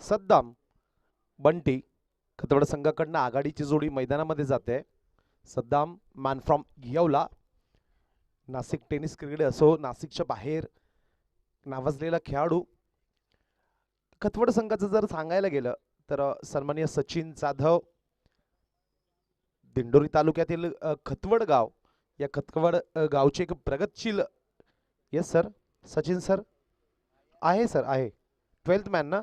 सद्दाम बंटी खतवड संघाकडनं आघाडीची जोडी मैदानामध्ये जाते. Saddam man from Yeola, Nashik tennis cricket असो, नाशिकच्या बाहेर नावाजलेला खेळाडू. खतवड संघाचं जर सांगायला गेलं तर सन्माननीय सचिन जाधव, दिंडोरी तालुक्यातील खतवड गाव, या खतवड गावचे एक प्रगतशील. येस सर, सचिन सर आहे, सर आहे, 12th मॅन ना.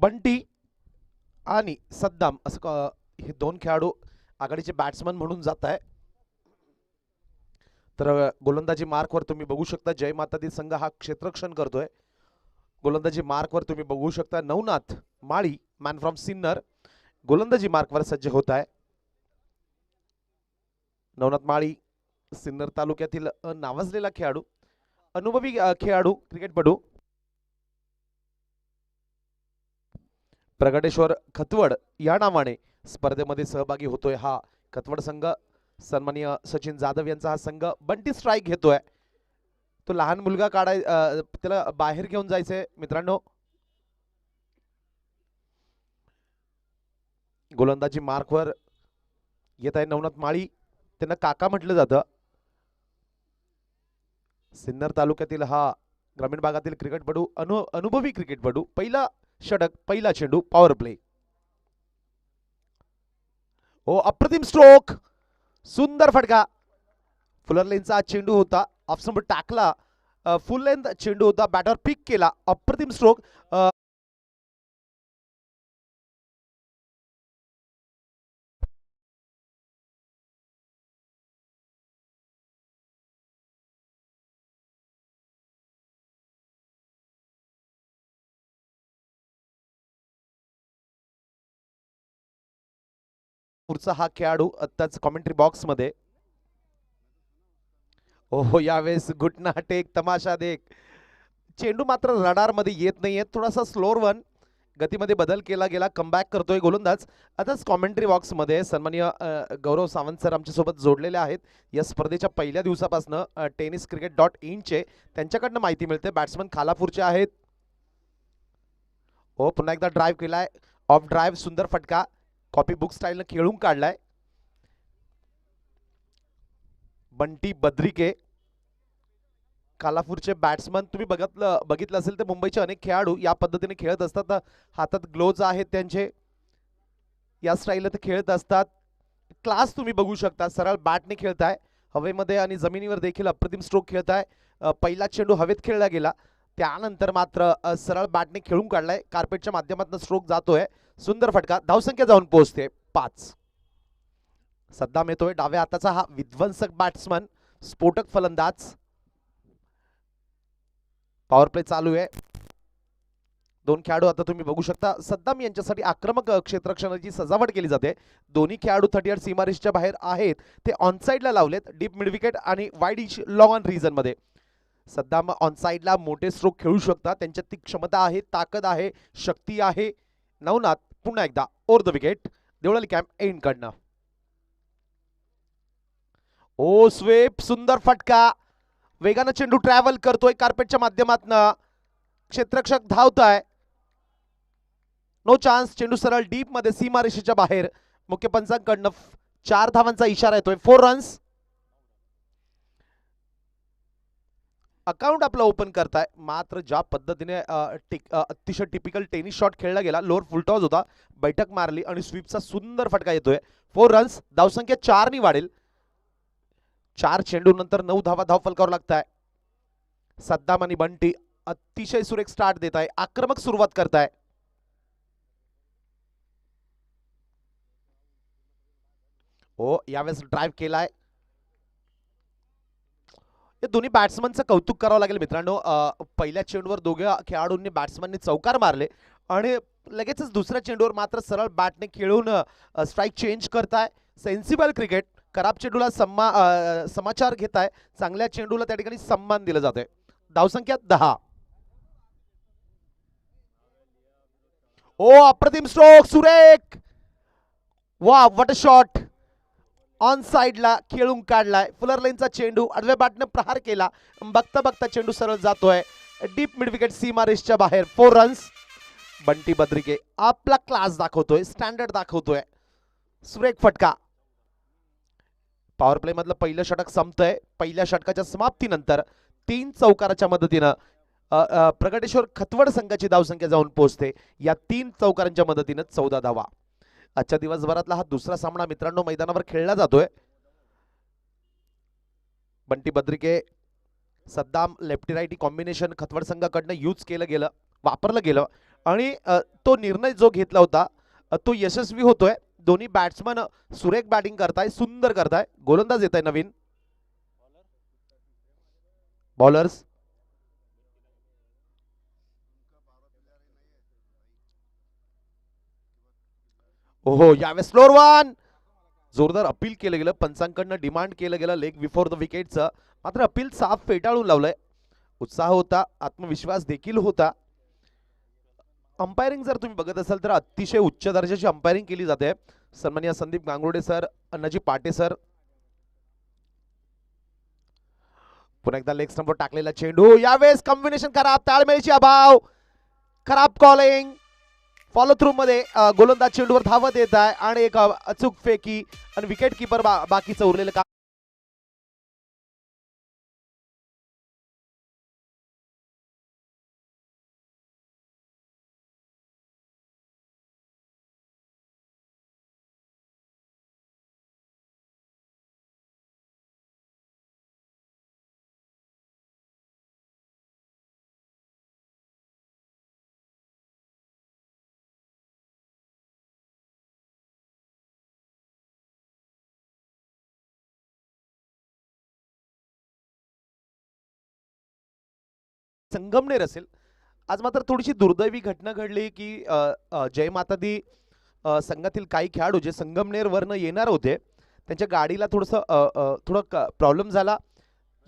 बंटी आणि सद्दाम असं हे दोन खेळाडू आघाडीचे बॅट्समन म्हणून जात आहे. तर गोलंदाजी मार्कवर तुम्ही बघू शकता जय माता दी संघ हा क्षेत्ररक्षण करतोय. गोलंदाजी मार्कवर तुम्ही बघू शकता नवनाथ माळी मॅन फ्रॉम सिन्नर गोलंदाजी मार्कवर सज्ज होत आहे. नवनाथ माळी सिन्नर तालुक्यातील नावाजलेला खेळाडू, अनुभवी खेळाडू, क्रिकेटपटू. प्रगटेश्वर खतवड या नावाने स्पर्धेमध्ये सहभागी होतोय हा खतवड संघ. सन्माननीय सचिन जाधव यांचा हा संघ. बंटी स्ट्राईक घेतोय, तो लहान मुलगा त्याला बाहेर घेऊन जायचंय मित्रांनो. गोलंदाजी मार्कवर येत आहे नवनाथ माळी, त्यांना काका म्हटलं जातं. सिन्नर तालुक्यातील हा ग्रामीण भागातील क्रिकेटपटू, अनुभवी क्रिकेटपटू. पहिला षटक, पहिला चेंडू, पॉवर प्ले. ओ अप्रतिम स्ट्रोक, सुंदर फटका. फुलर लेनचा चेंडू होता, ऑफ स्टंप टाकला, फुल लेंथ चेंडू होता, बॅटर पिक केला, अप्रतिम स्ट्रोक. पुढचा हा खेळाडू आत्ताच कॉमेंट्री बॉक्स मध्ये. ओहो, यावेळेस घुटना टेक, तमाशा देख. चेंडू मात्र रडार मध्ये येत नाहीये, थोडासा स्लोअर वन, गतीमध्ये बदल केला गेला. कमबॅक करतोय गोलंदाज. आताच कॉमेंट्री बॉक्स मध्ये सन्माननीय गौरव सावंत सर आमच्या सोबत जोडलेले आहेत. या स्पर्धेच्या पहिल्या दिवसापासून tenniscricket.in चे त्यांच्याकडनं माहिती मिळते. बॅट्समन खालापूरचे आहेत. हो, पुन्हा एकदा ड्राईव्ह केलाय, ऑफ ड्राईव्ह, सुंदर फटका, कॉपी बुक स्टाईलनं खेळून काढलाय. बंटी बद्रिके कालापूरचे बॅट्समन. तुम्ही बघितलं असेल तर मुंबईचे अनेक खेळाडू या पद्धतीने खेळत असतात. हातात ग्लोव्ज आहेत त्यांचे, या स्टाईलने ते खेळत असतात. क्लास तुम्ही बघू शकता. सरळ बॅटने खेळताय, हवेमध्ये आणि जमिनीवर देखील अप्रतिम स्ट्रोक खेळताय. पहिला चेंडू हवेत खेळला गेला, त्यानंतर मात्र सरळ बॅटने खेळून काढलाय. कार्पेटच्या माध्यमातून स्ट्रोक जातोय, सुंदर फटका. धावसंख्या जाऊन पोहोचते 5. सद्दाम येतोय डाव्या हाताचा हा विध्वंसक बॅट्समन, स्फोटक फलंदाज. पॉवर प्ले चालू आहे. दोन खेळाडू आता तुम्ही बघू शकता. सद्दाम यांच्यासाठी आक्रमक क्षेत्ररक्षणाची सजावट केली जाते. दोन्ही खेळाडू 38 सीमारेषेच्या बाहेर आहेत, ते ऑनसाइडला लावलेत. डीप मिड विकेट आणि वाईड इच लॉंग ऑन रिजन मध्ये. सद्दाम ऑनसाइडला मोठे स्ट्रोक खेळू शकतात, त्यांच्यात ती क्षमता आहे, ताकद आहे, शक्ती आहे. नवनाथ पुन्हा एकदा over the wicket, Devlali camp end कडनं. ओ स्वेप, सुंदर फटका, वेगानं चेंडू ट्रॅव्हल करतोय कार्पेटच्या माध्यमातून. क्षेत्ररक्षक धावताय, नो चान्स. चेंडू सरळ डीप मध्ये सीमारेषेच्या बाहेर. मुख्य पंचांकडनं 4 धावांचा इशारा येतोय. 4 रन्स. अकाउंट आपलं ओपन करताय, मात्र ज्या पद्धतीने अतिशय टिपिकल टेनिस शॉट खेळला गेला, लोअर फुलटॉस होता, बैठक मारली आणि स्वीपचा सुंदर फटका येतोय. 4 रन्स. धावसंख्या 4 नी वाढेल. 4 चेंडू नंतर 9 धावा धाव फलकावर लागताय. सद्दाम आणि बंटी अतिशय सुरेख स्टार्ट देत आहे, आक्रमक सुरुवात करताय. हो, यावेळेस ड्राईव्ह केलाय. दोन्ही बॅट्समनचं कौतुक करावं लागेल मित्रांनो. पहिल्या चेंडूवर दोघ्या खेळाडूंनी बॅट्समननी चौकार मारले आणि लगेचच दुसऱ्या चेंडूवर मात्र सरळ बॅटने खेळून स्ट्राईक चेंज करताय. Sensible cricket. खराब चेंडूला समाचार घेताय, चांगल्या चेंडूला त्या ठिकाणी सम्मान दिला जातोय. धावसंख्या 10. ओ अप्रतिम स्ट्रोक, सुरेख. वा, व्हॉट अ शॉट. ऑन साइडला खेळून काढलाय. फुलर लाईनचा चेंडू आडव्या बॅटने प्रहार केला. बघता बघता चेंडू सरळ जातोय डीप मिड विकेट सीमा रेषच्या बाहेर. 4 रन्स. बंटी बद्रिके आपला क्लास दाखवतोय, स्टँडर्ड दाखवतोय. सुरेख फटका. पॉवर प्ले मधलं पहिलं षटक संपतंय. पहिल्या षटकाच्या समाप्तीनंतर 3 चौकाराच्या मदतीनं प्रगटेश्वर खतवड संघाची धावसंख्या जाऊन पोहोचते या 3 चौकारांच्या मदतीनं 14 धावा. आजच्या दिवसभरातला हा दुसरा सामना मित्रांनो मैदानावर खेळला जातोय. Bunty Badrike Saddam lefty righty combination Khatwad संघाकडनं यूज केलं गेलं, वापरलं गेलं आणि तो निर्णय जो घेतला होता तो यशस्वी होतोय. दोन्ही बॅट्समन सुरेख बॅटिंग करताय, सुंदर करताय. गोलंदाज येत आहे नवीन. बॉलर्स ओहो यावेळेस स्लोअर वन. जोरदार अपील केलं गेलं, पंचांकडनं डिमांड केलं गेलं लेग बिफोर द विकेटचं. मात्र अपील साफ फेटाळून लावलंय. उत्साह होता, आत्मविश्वास देखील होता. अंपायरिंग जर तुम्ही बघत असाल तर अतिशय उच्च दर्जाची अंपायरिंग केली जाते. सन्माननीय संदीप गांगुर्डे सर, अण्णाजी पाटे सर. पुन्हा एकदा लेग स्टंपवर टाकलेला चेंडू. यावेळेस कॉम्बिनेशन खराब, ताळमेळीची अभाव, खराब कॉलिंग. फॉलो थ्रू मध्ये गोलंदाज चेंडूवर धावत येत आहे आणि एक अचूक फेकी आणि विकेट किपर बाकीचं उरलेलं काम. संगमनेर असेल. आज मात्र थोडीशी दुर्दैवी घटना घडली की जय माता दी संघातील काही खेळाडू जे संगमनेरवरनं येणार होते त्यांच्या गाडीला थोडं प्रॉब्लेम झाला.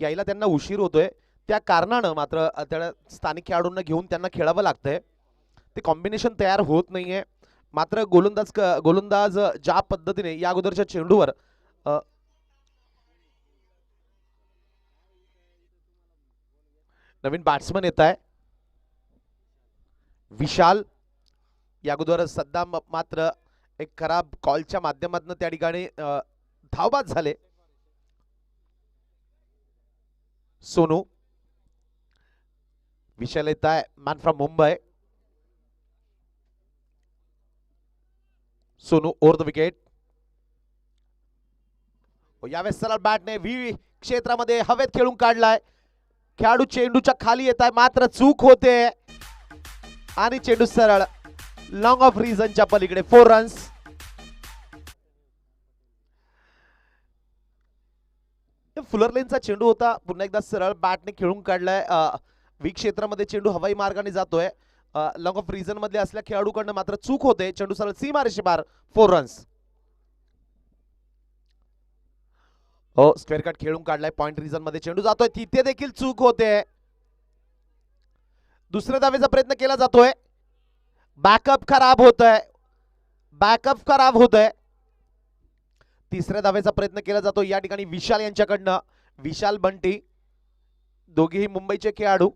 यायला त्यांना उशीर होतोय. त्या कारणानं मात्र त्या स्थानिक खेळाडूंना घेऊन त्यांना खेळावं लागतंय. ते कॉम्बिनेशन तयार होत नाहीये. मात्र गोलंदाज ज्या पद्धतीने या अगोदरच्या चेंडूवर नवीन बॅट्समन येत आहे विशाल. या अगोदर सद्दाम मात्र एक खराब कॉलच्या माध्यमातून त्या ठिकाणी धावबाद झाले. सोनू. विशाल येत आहे man from Mumbai. Sonu over the wicket. यावेळेस सरळ बॅटने व्ही क्षेत्रामध्ये हवेत खेळून काढलाय. खेळाडू चेंडूच्या खाली येत आहे मात्र चूक होते आणि चेंडू सरळ लॉंग ऑफ रिझनच्या पलीकडे. 4 रन्स. फुलर लेनचा चेंडू होता. पुन्हा एकदा सरळ बॅटने खेळून काढलाय. व्ही क्षेत्रामध्ये चेंडू हवाई मार्गाने जातोय. लॉंग ऑफ रिझन मध्ये असल्या खेळाडूकडनं मात्र चूक होते. चेंडू सरळ सीमारेषे पार. 4 रन्स. हो स्क्वेअर कट खेळून काढलाय. पॉइंट रिझन मध्ये चेंडू जातोय, तिथे देखील चूक होते. दुसऱ्या धावेचा प्रयत्न केला जातोय. बॅकअप खराब होतोय. बॅकअप खराब होतोय. तिसऱ्या धावेचा प्रयत्न केला जातो या ठिकाणी विशाल यांच्याकडनं. विशाल बंटी दोघेही मुंबईचे खेळाडू.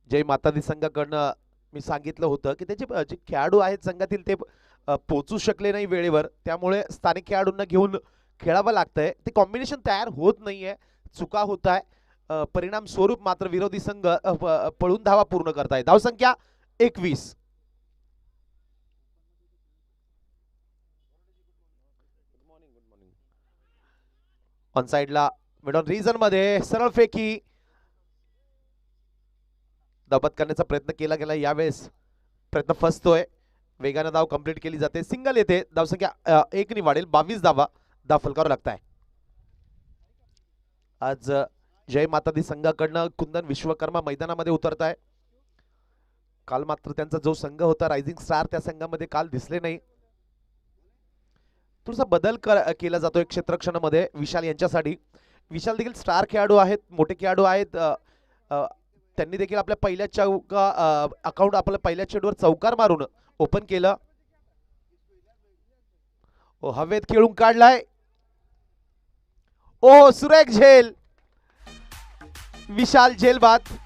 जय मातादी संघाकडनं मी सांगितलं होतं की त्याचे जे खेळाडू आहेत संघातील ते पोचू शकले नाही वेळेवर, त्यामुळे स्थानिक खेळाडूंना घेऊन खेळावं लागतंय. ते कॉम्बिनेशन तयार होत नाहीये, चुका होत आहे. परिणाम स्वरूप मात्र विरोधी संघ पळून धावा पूर्ण करताय. धावसंख्या 21. ऑन साइडला मिड ऑन रिझन मध्ये सरळ फेकी धावपत करण्याचा प्रयत्न केला गेला. यावेळेस प्रयत्न फसतोय. वेगाने धाव कंप्लीट केली जाते. सिंगल येते. धावसंख्या 1 ने वाढेल. 22 धावा फलकावर लागताय. आज जय मातादी संघाकडनं कुंदन विश्वकर्मा मैदानामध्ये उतरत आहे. काल मात्र त्यांचा जो संघ होता रायझिंग स्टार त्या संघामध्ये काल दिसले नाही. थोडासा बदल केला जातोय क्षेत्ररक्षणामध्ये विशाल यांच्यासाठी. विशाल देखील स्टार खेळाडू आहेत, मोठे खेळाडू आहेत. त्यांनी देखील आपल्या पहिल्या चेंडूवर चौकार मारून ओपन केलं. हवेत खेळून काढलाय. ओ सुरेख झेल, विशाल झेल बाद.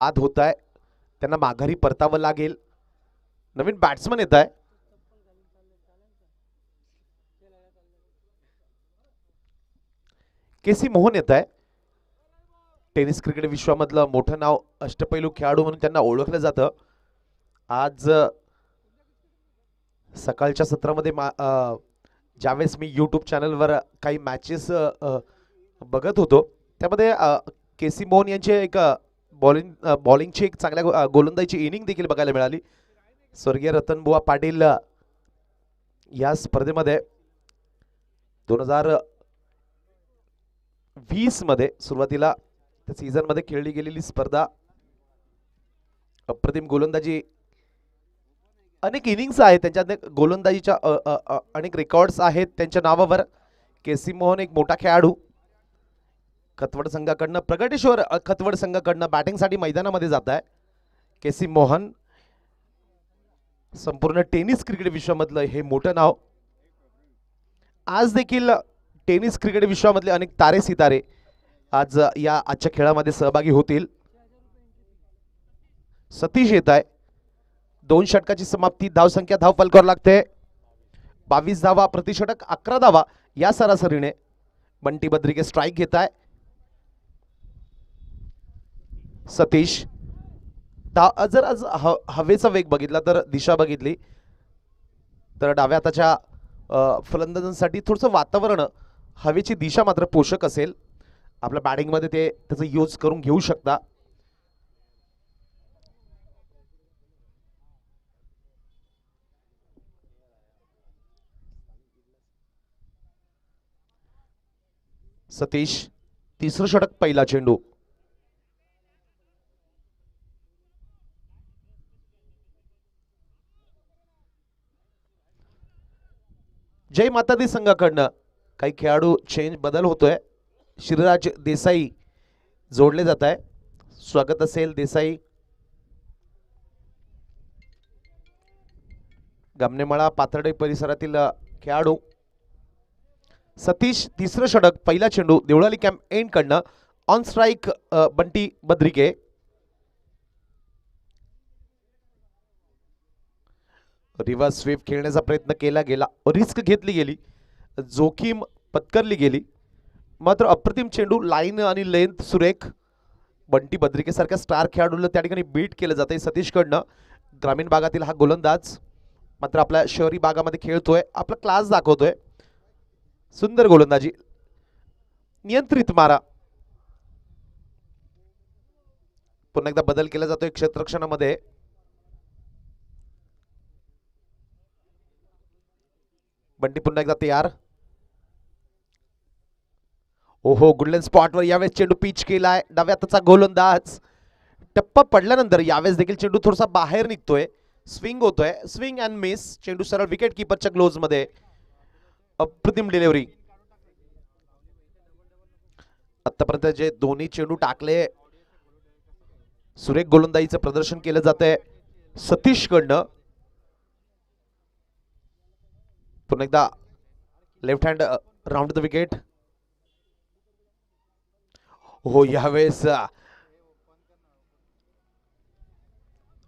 आत होत आहे, त्यांना माघारी परतावं लागेल. नवीन बॅट्समन येत आहे. केसी मोहन येत आहे. टेनिस क्रिकेट विश्वामधलं मोठं नाव, अष्टपैलू खेळाडू म्हणून त्यांना ओळखलं जातं. आज सकाळच्या सत्रामध्ये ज्यावेळेस मी यूट्यूब चॅनलवर काही मॅचेस बघत होतो, त्यामध्ये केसी मोहन यांचे एक बॉलिंगची एक चांगल्या गोलंदाजीची इनिंग देखील बघायला मिळाली. स्वर्गीय रतनबुवा पाटील या स्पर्धेमध्ये 2020 मध्ये सुरुवातीला सीझन मध्ये खेळली गेलेली स्पर्धा, अप्रतिम गोलंदाजी, अनेक इनिंग्स आहेत त्यांच्या, गोलंदाजीच्या अनेक रेकॉर्ड्स आहेत त्यांच्या नावावर. केसी मोहन एक मोठा खेळाडू, खतवड संघाकडनं, प्रगटेश्वर खतवड संघाकडनं बॅटिंगसाठी मैदानामध्ये जात आहे. केसी मोहन संपूर्ण टेनिस क्रिकेट विश्वामधलं हे मोठं नाव. आज देखील टेनिस क्रिकेट विश्वामधले अनेक तारे सितारे आज या आजच्या खेळामध्ये सहभागी होतील. सतीश येत आहे. 2 षटकाची समाप्ती, धावसंख्या धावफलकावर लागते 22 धावा, प्रतिषटक 11 धावा या सरासरीने. बंटी बद्रिके स्ट्राइक घेत आहे. सतीश जर आज हवेचा वेग बघितला तर, दिशा बघितली तर डाव्या हाताच्या फलंदाजांसाठी थोडंसं वातावरण, हवेची दिशा मात्र पोषक असेल. आपल्या बॅटिंगमध्ये ते त्याचा यूज करून घेऊ शकता. सतीश, तिसरं षटक, पहिला चेंडू. जय माता दी संघाकडनं काही खेळाडू चेंज, बदल होतोय. श्रीराज देसाई जोडले जात आहे. स्वागत असेल देसाई. गामनेमाळा पाथर्डे परिसरातील खेळाडू. सतीश, तिसरं षटक, पहिला चेंडू, देवळाली कॅम्प एंड कडनं. On strike Bunty Badrike. Reverse sweep खेळण्याचा प्रयत्न केला गेला, रिस्क घेतली गेली, जोखीम पत्करली गेली, मात्र अप्रतिम चेंडू, लाईन आणि लेंथ सुरेख. बंटी बद्रिके सारख्या स्टार खेळाडूला त्या ठिकाणी बीट केलं जातंय सतीशकडनं. ग्रामीण भागातील हा गोलंदाज मात्र आपल्या शहरी भागामध्ये खेळतोय, आपला क्लास दाखवतोय. सुंदर गोलंदाजी, नियंत्रित मारा. पुन्हा एकदा बदल केला जातोय क्षेत्ररक्षणामध्ये. बंटी पुन्हा एकदा तयार. ओहो, गुडलँड स्पॉटवर यावेळेस चेंडू पिच केलाय. डाव्या हाताचा गोलंदाज, टप्पा पडल्यानंतर यावेळेस देखील चेंडू थोडासा बाहेर निघतोय, स्विंग होतोय, स्विंग अँड मिस. चेंडू सरळ विकेट किपरच्या ग्लोव्ज मध्ये. अप्रतिम डिलिव्हरी. आतापर्यंत जे दोन्ही चेंडू टाकले, सुरेख गोलंदाजीचं प्रदर्शन केलं जातंय सतीश कडनं. पुन्हा एकदा left hand round the wicket. हो, यावेळेस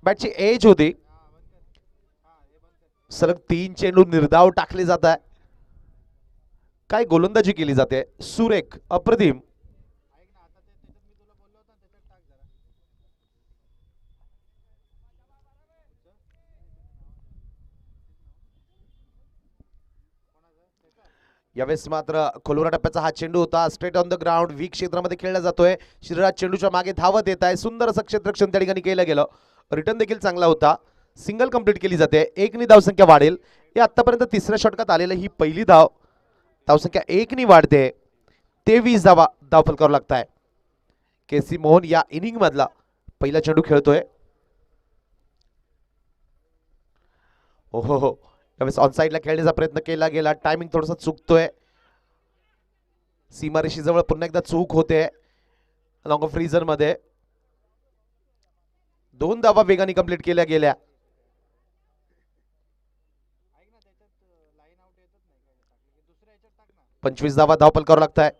बॅटची एज होती. सलग 3 चेंडू निर्धाव टाकले जात आहे. काय गोलंदाजी केली जाते, सुरेख, अप्रतिम. यावेळेस मात्र खोलवरा टप्प्याचा हा चेंडू होता. Straight on the ground, weak क्षेत्रामध्ये खेळला जातोय. श्रीराज चेंडूच्या मागे धावत येत आहे. सुंदर असं क्षेत्ररक्षण त्या ठिकाणी केलं गेलं. रिटर्न देखील चांगला होता. सिंगल कंप्लीट केली जाते. 1 धावसंख्या वाढेल. हे आतापर्यंत तिसऱ्या षटकात आलेलं ही पहिली धावसंख्या 1 वाढते. 23 धावा धावफलकावर लागताय. केसी मोहन या इनिंग मधला पहिला चेंडू खेळतोय. ओहो हो, त्यावेळेस ऑन साइडला खेळण्याचा प्रयत्न केला गेला. टायमिंग थोडासा चुकतोय. सीमारेषी जवळ पुन्हा एकदा चूक होते लॉंग ऑफ रिझन मध्ये. 2 धावा वेगाने कंप्लीट केल्या गेल्या. 25 धावा धावफलकावर लागताय.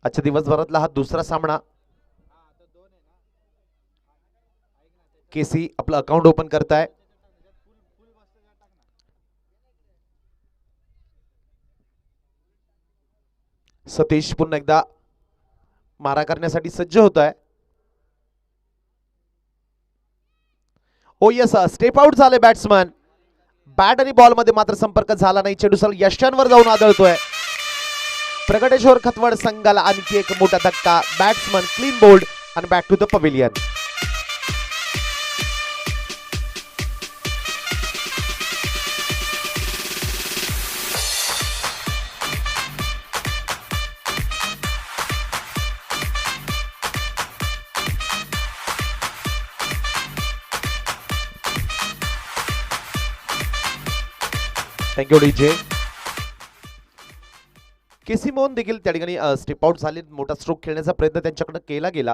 आजच्या दिवसभरातला हा दुसरा सामना. केसी आपलं अकाउंट ओपन करताय. सतीश पुन्हा एकदा मारा करण्यासाठी सज्ज होत आहे. ओ यस, स्टेप आउट झाले बॅट्समन. बॅट आणि बॉल मध्ये मात्र संपर्क झाला नाही. चेंडू सरळ यष्ट्यांवर जाऊन आदळतोय. प्रगटेश्वर खतवड संघाला आणखी एक मोठा धक्का. बॅट्समन क्लीन बोल्ड आणि back to the pavilion. Thank you DJ. K C Mohan देखील त्या ठिकाणी स्टेप आउट झाले. मोठा स्ट्रोक खेळण्याचा प्रयत्न त्यांच्याकडे केला गेला.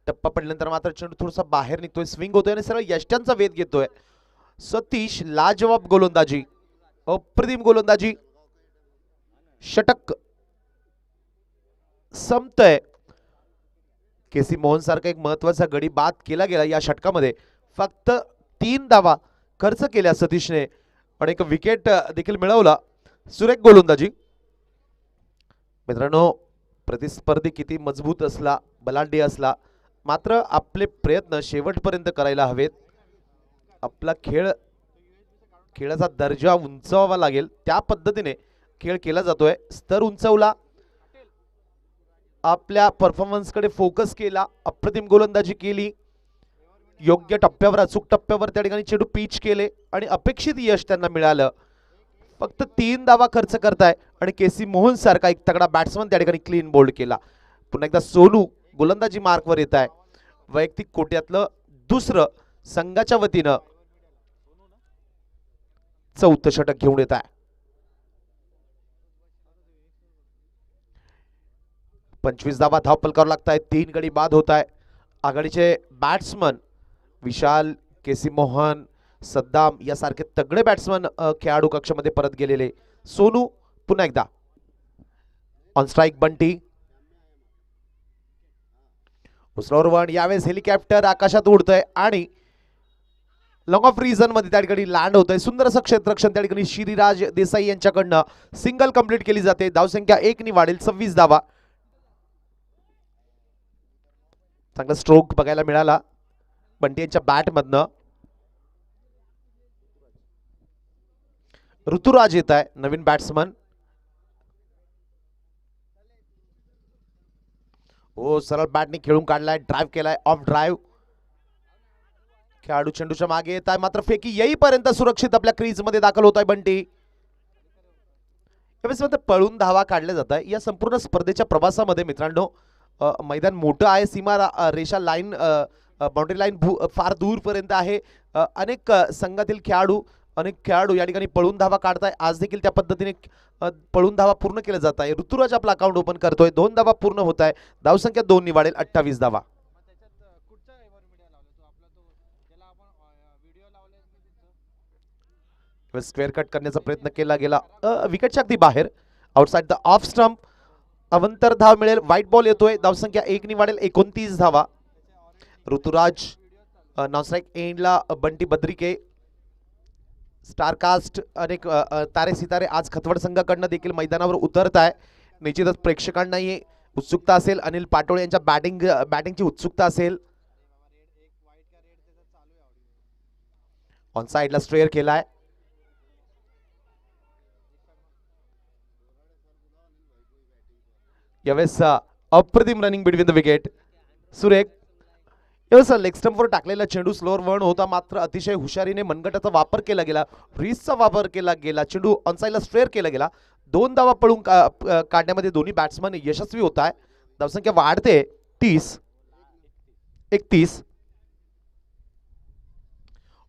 टप्पा पडल्यानंतर मात्र चेंडू थोडासा बाहेर निघतोय. स्विंग होतोय आणि सरळ यष्ट्यांचा वेध घेतोय. सतीश लाजवाब गोलंदाजी, अप्रतिम गोलंदाजी. षटक संपतय. केसी मोहन सारखा एक महत्वाचा गडी बाद केला गेला या षटकामध्ये. फक्त 3 धावा खर्च केल्या सतीशने आणि एक विकेट देखील मिळवला. सुरेख गोलंदाजी. मित्रांनो, प्रतिस्पर्धी किती मजबूत असला, बलाढ्य असला, मात्र आपले प्रयत्न शेवटपर्यंत करायला हवेत. आपला खेळाचा दर्जा उंचावावा लागेल. त्या पद्धतीने खेळ केला जातोय. स्तर उंचावला, आपल्या परफॉर्मन्सकडे फोकस केला, अप्रतिम गोलंदाजी केली, योग्य टप्प्यावर, अचूक टप्प्यावर त्या ठिकाणी चेंडू पिच केले आणि अपेक्षित यश त्यांना मिळालं. फक्त 3 धावा खर्च करताय आणि केसी मोहन सारखा एक तगडा बॅट्समन त्या ठिकाणी क्लीन बोल्ड केला. पुन्हा एकदा सोनू गोलंदाजी मार्कवर येत आहे. वैयक्तिक कोट्यातलं दुसरं संघाच्या वतीनं 4थं षटक घेऊन येत आहे. 25 धावा धावफलकावर लागतायत. 3 गडी बाद होत आहे. आघाडीचे बॅट्समन विशाल, केसी मोहन, सद्दाम यासारखे तगडे बॅट्समन खेळाडू कक्षामध्ये परत गेलेले. सोनू पुन्हा एकदा ऑन स्ट्राइक. बंटी उसरावर वन. यावेळेस हेलिकॉप्टर आकाशात उडतंय आणि लॉंग ऑफ रिझन मध्ये त्या ठिकाणी लँड होतंय. सुंदर असं क्षेत्ररक्षण त्या ठिकाणी श्रीराज देसाई यांच्याकडनं सिंगल कंप्लीट केली जाते. धावसंख्या 1 वाढेल. 26 धावा. चांगला स्ट्रोक बघायला मिळाला बंटी यांच्या बॅट मधनं. ऋतुराज येत आहे, नवीन बॅट्समन. हो, सरळ बॅटने खेळून काढलाय. ड्राइव्ह केलाय, ऑफ ड्राइव्ह. खेळाडू चेंडूच्या मागे येत आहे, मात्र फेकी येईपर्यंत सुरक्षित आपल्या क्रीज मध्ये दाखल होत आहे बंटी. यावेळेस पळून धावा काढल्या जात आहे. या संपूर्ण स्पर्धेच्या प्रवासामध्ये मित्रांनो, मैदान मोठं आहे. सीमा रेषा लाईन, बाउंड्री लाईन फार दूरपर्यंत आहे. अनेक संघातील खेळाडू या ठिकाणी पळून धावा काढताय. आज देखील त्या पद्धतीने पळून धावा पूर्ण केल्या जात आहे. ऋतुराज आपला अकाउंट ओपन करतोय. 2 धावा पूर्ण होत आहे. धावसंख्या 2 वाढेल. 28 धावा. स्क्वेअर कट करण्याचा प्रयत्न केला गेला. विकेटच्या अगदी बाहेर, आउटसाइड द ऑफ स्टंप. अवंतर धाव मिळेल. व्हाईट बॉल येतोय. धावसंख्या 1 वाढेल. 29 धावा. ऋतुराज नॉन स्ट्राइक एंडला. बंटी बद्रिके. स्टारकास्ट अनेक तारे सितारे आज खतवड संघाकडनं देखील मैदानावर उतरत आहे. निश्चितच प्रेक्षकांनाही उत्सुकता असेल. अनिल पाटोळे यांच्या बॅटिंगची उत्सुकता असेल. ऑन साइडला स्ट्रेअर केलाय. यावेळेस अप्रतिम रनिंग बिटवीन द विकेट. सुरेख. व्यवस्था लेग स्टंपवर टाकलेला चेंडू स्लोअर वळण होता, मात्र अतिशय हुशारीने मनगटाचा वापर केला गेला, रिसचा वापर केला गेला, चेंडू ऑनसाईडला स्ट्रेअर केला गेला. 2 धावा पळून काढण्यामध्ये दोन्ही बॅट्समन यशस्वी होत आहे. धावसंख्या वाढते 30-31.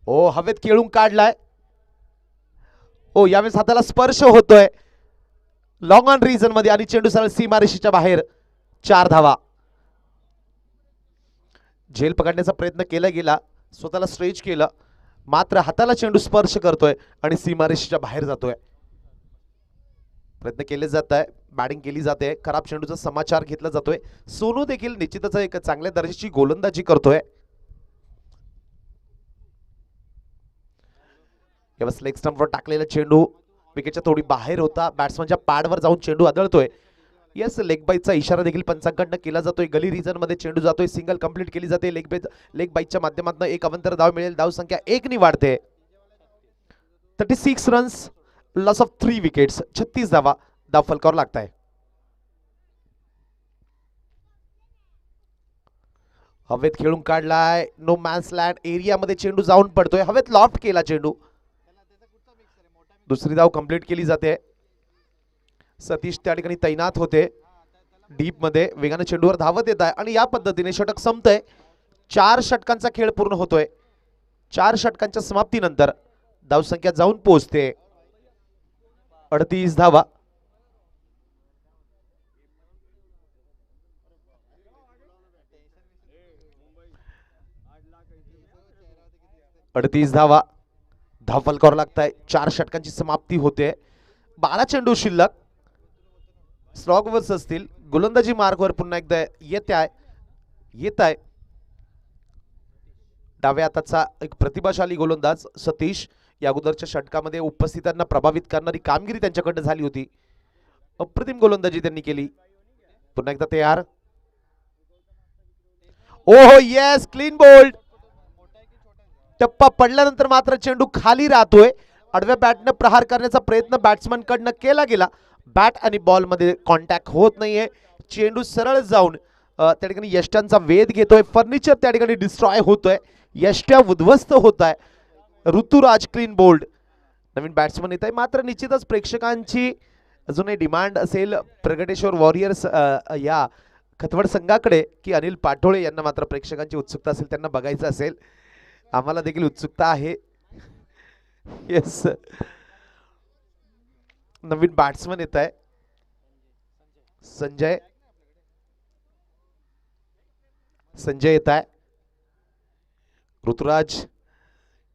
ओ हवेत खेळून काढलाय. ओ यावेळेस हाताला स्पर्श होतोय लॉंग ऑन रिजन मध्ये आणि चेंडू सरळ सीमारेषेच्या बाहेर. 4 धावा. झेल पकडण्याचा प्रयत्न केला गेला, स्वतःला स्ट्रेच केलं, मात्र हाताला चेंडू स्पर्श करतोय आणि सीमारेषेच्या बाहेर जातोय. प्रयत्न केले जात आहे, बॅटिंग केली जाते, खराब चेंडूचा समाचार घेतला जातोय. सोनू देखील निश्चितच एक चांगल्या दर्जाची गोलंदाजी करतोय. यावेळेस लेग स्टंपवर टाकलेला चेंडू विकेटच्या थोडी बाहेर होता, बॅट्समनच्या पॅडवर जाऊन चेंडू आदळतोय. येस, लेग बाईटचा इशारा देखील पंचांकडनं केला जातोय. गली रिजन मध्ये चेंडू जातोय, सिंगल कंप्लीट केली जाते. लेग बाईटच्या माध्यमातून एक अवंतर धाव मिळेल. धाव संख्या 1 ने वाढते. 36 रन्स, लॉस ऑफ 3 विकेट्स. 36 धावा धाव फलकावर लागताय. हवेत खेळून काढलाय, नो मॅन्स लँड एरियामध्ये चेंडू जाऊन पडतोय. हवेत लॉफ्ट केला चेंडू. दुसरी धाव कंप्लीट केली जाते. सतीश त्या ठिकाणी तैनात होते. डीप मध्ये वेगाने चेंडूवर धावत येत आहे आणि या पद्धतीने षटक संपतंय. 4 षटकांचा खेळ पूर्ण होतोय. 4 षटकांच्या समाप्तीनंतर धावसंख्या जाऊन पोहोचते 38 धावा. धाव फलकावर लागताय. 4 षटकांची समाप्ती होते. 12 चेंडू शिल्लक. स्लॉगवर्स असतील, गोलंदाजी मार्गवर पुन्हा एकदा येत आहे. डाव्या हाताचा एक प्रतिभाशाली गोलंदाज सतीश. या अगोदरच्या षटकामध्ये उपस्थितांना प्रभावित करणारी कामगिरी त्यांच्याकडे झाली होती. अप्रतिम गोलंदाजी त्यांनी केली. पुन्हा एकदा तयार. ओहो येस, क्लीन बोल्ड. टप्पा पडल्यानंतर मात्र चेंडू खाली राहतोय. आडव्या बॅटने प्रहार करण्याचा प्रयत्न बॅट्समन कडनं केला गेला. बॅट आणि बॉल मध्ये कॉन्टॅक्ट होत नाहीये. चेंडू सरळ जाऊन त्या ठिकाणी यष्ट्यांचा वेध घेतोय. फर्निचर त्या ठिकाणी डिस्ट्रॉय होतोय. यष्ट्या उद्ध्वस्त होत आहे. Ruturaj clean bowled. नवीन बॅट्समन येत आहे, मात्र निश्चितच प्रेक्षकांची अजूनही डिमांड असेल प्रगटेश्वर वॉरियर्स या खतवड संघाकडे, की अनिल पाटोळे यांना मात्र प्रेक्षकांची उत्सुकता असेल, त्यांना बघायचं असेल. आम्हाला देखील उत्सुकता आहे. येस, नवीन बॅट्समन येत आहे संजय येत आहे. ऋतुराज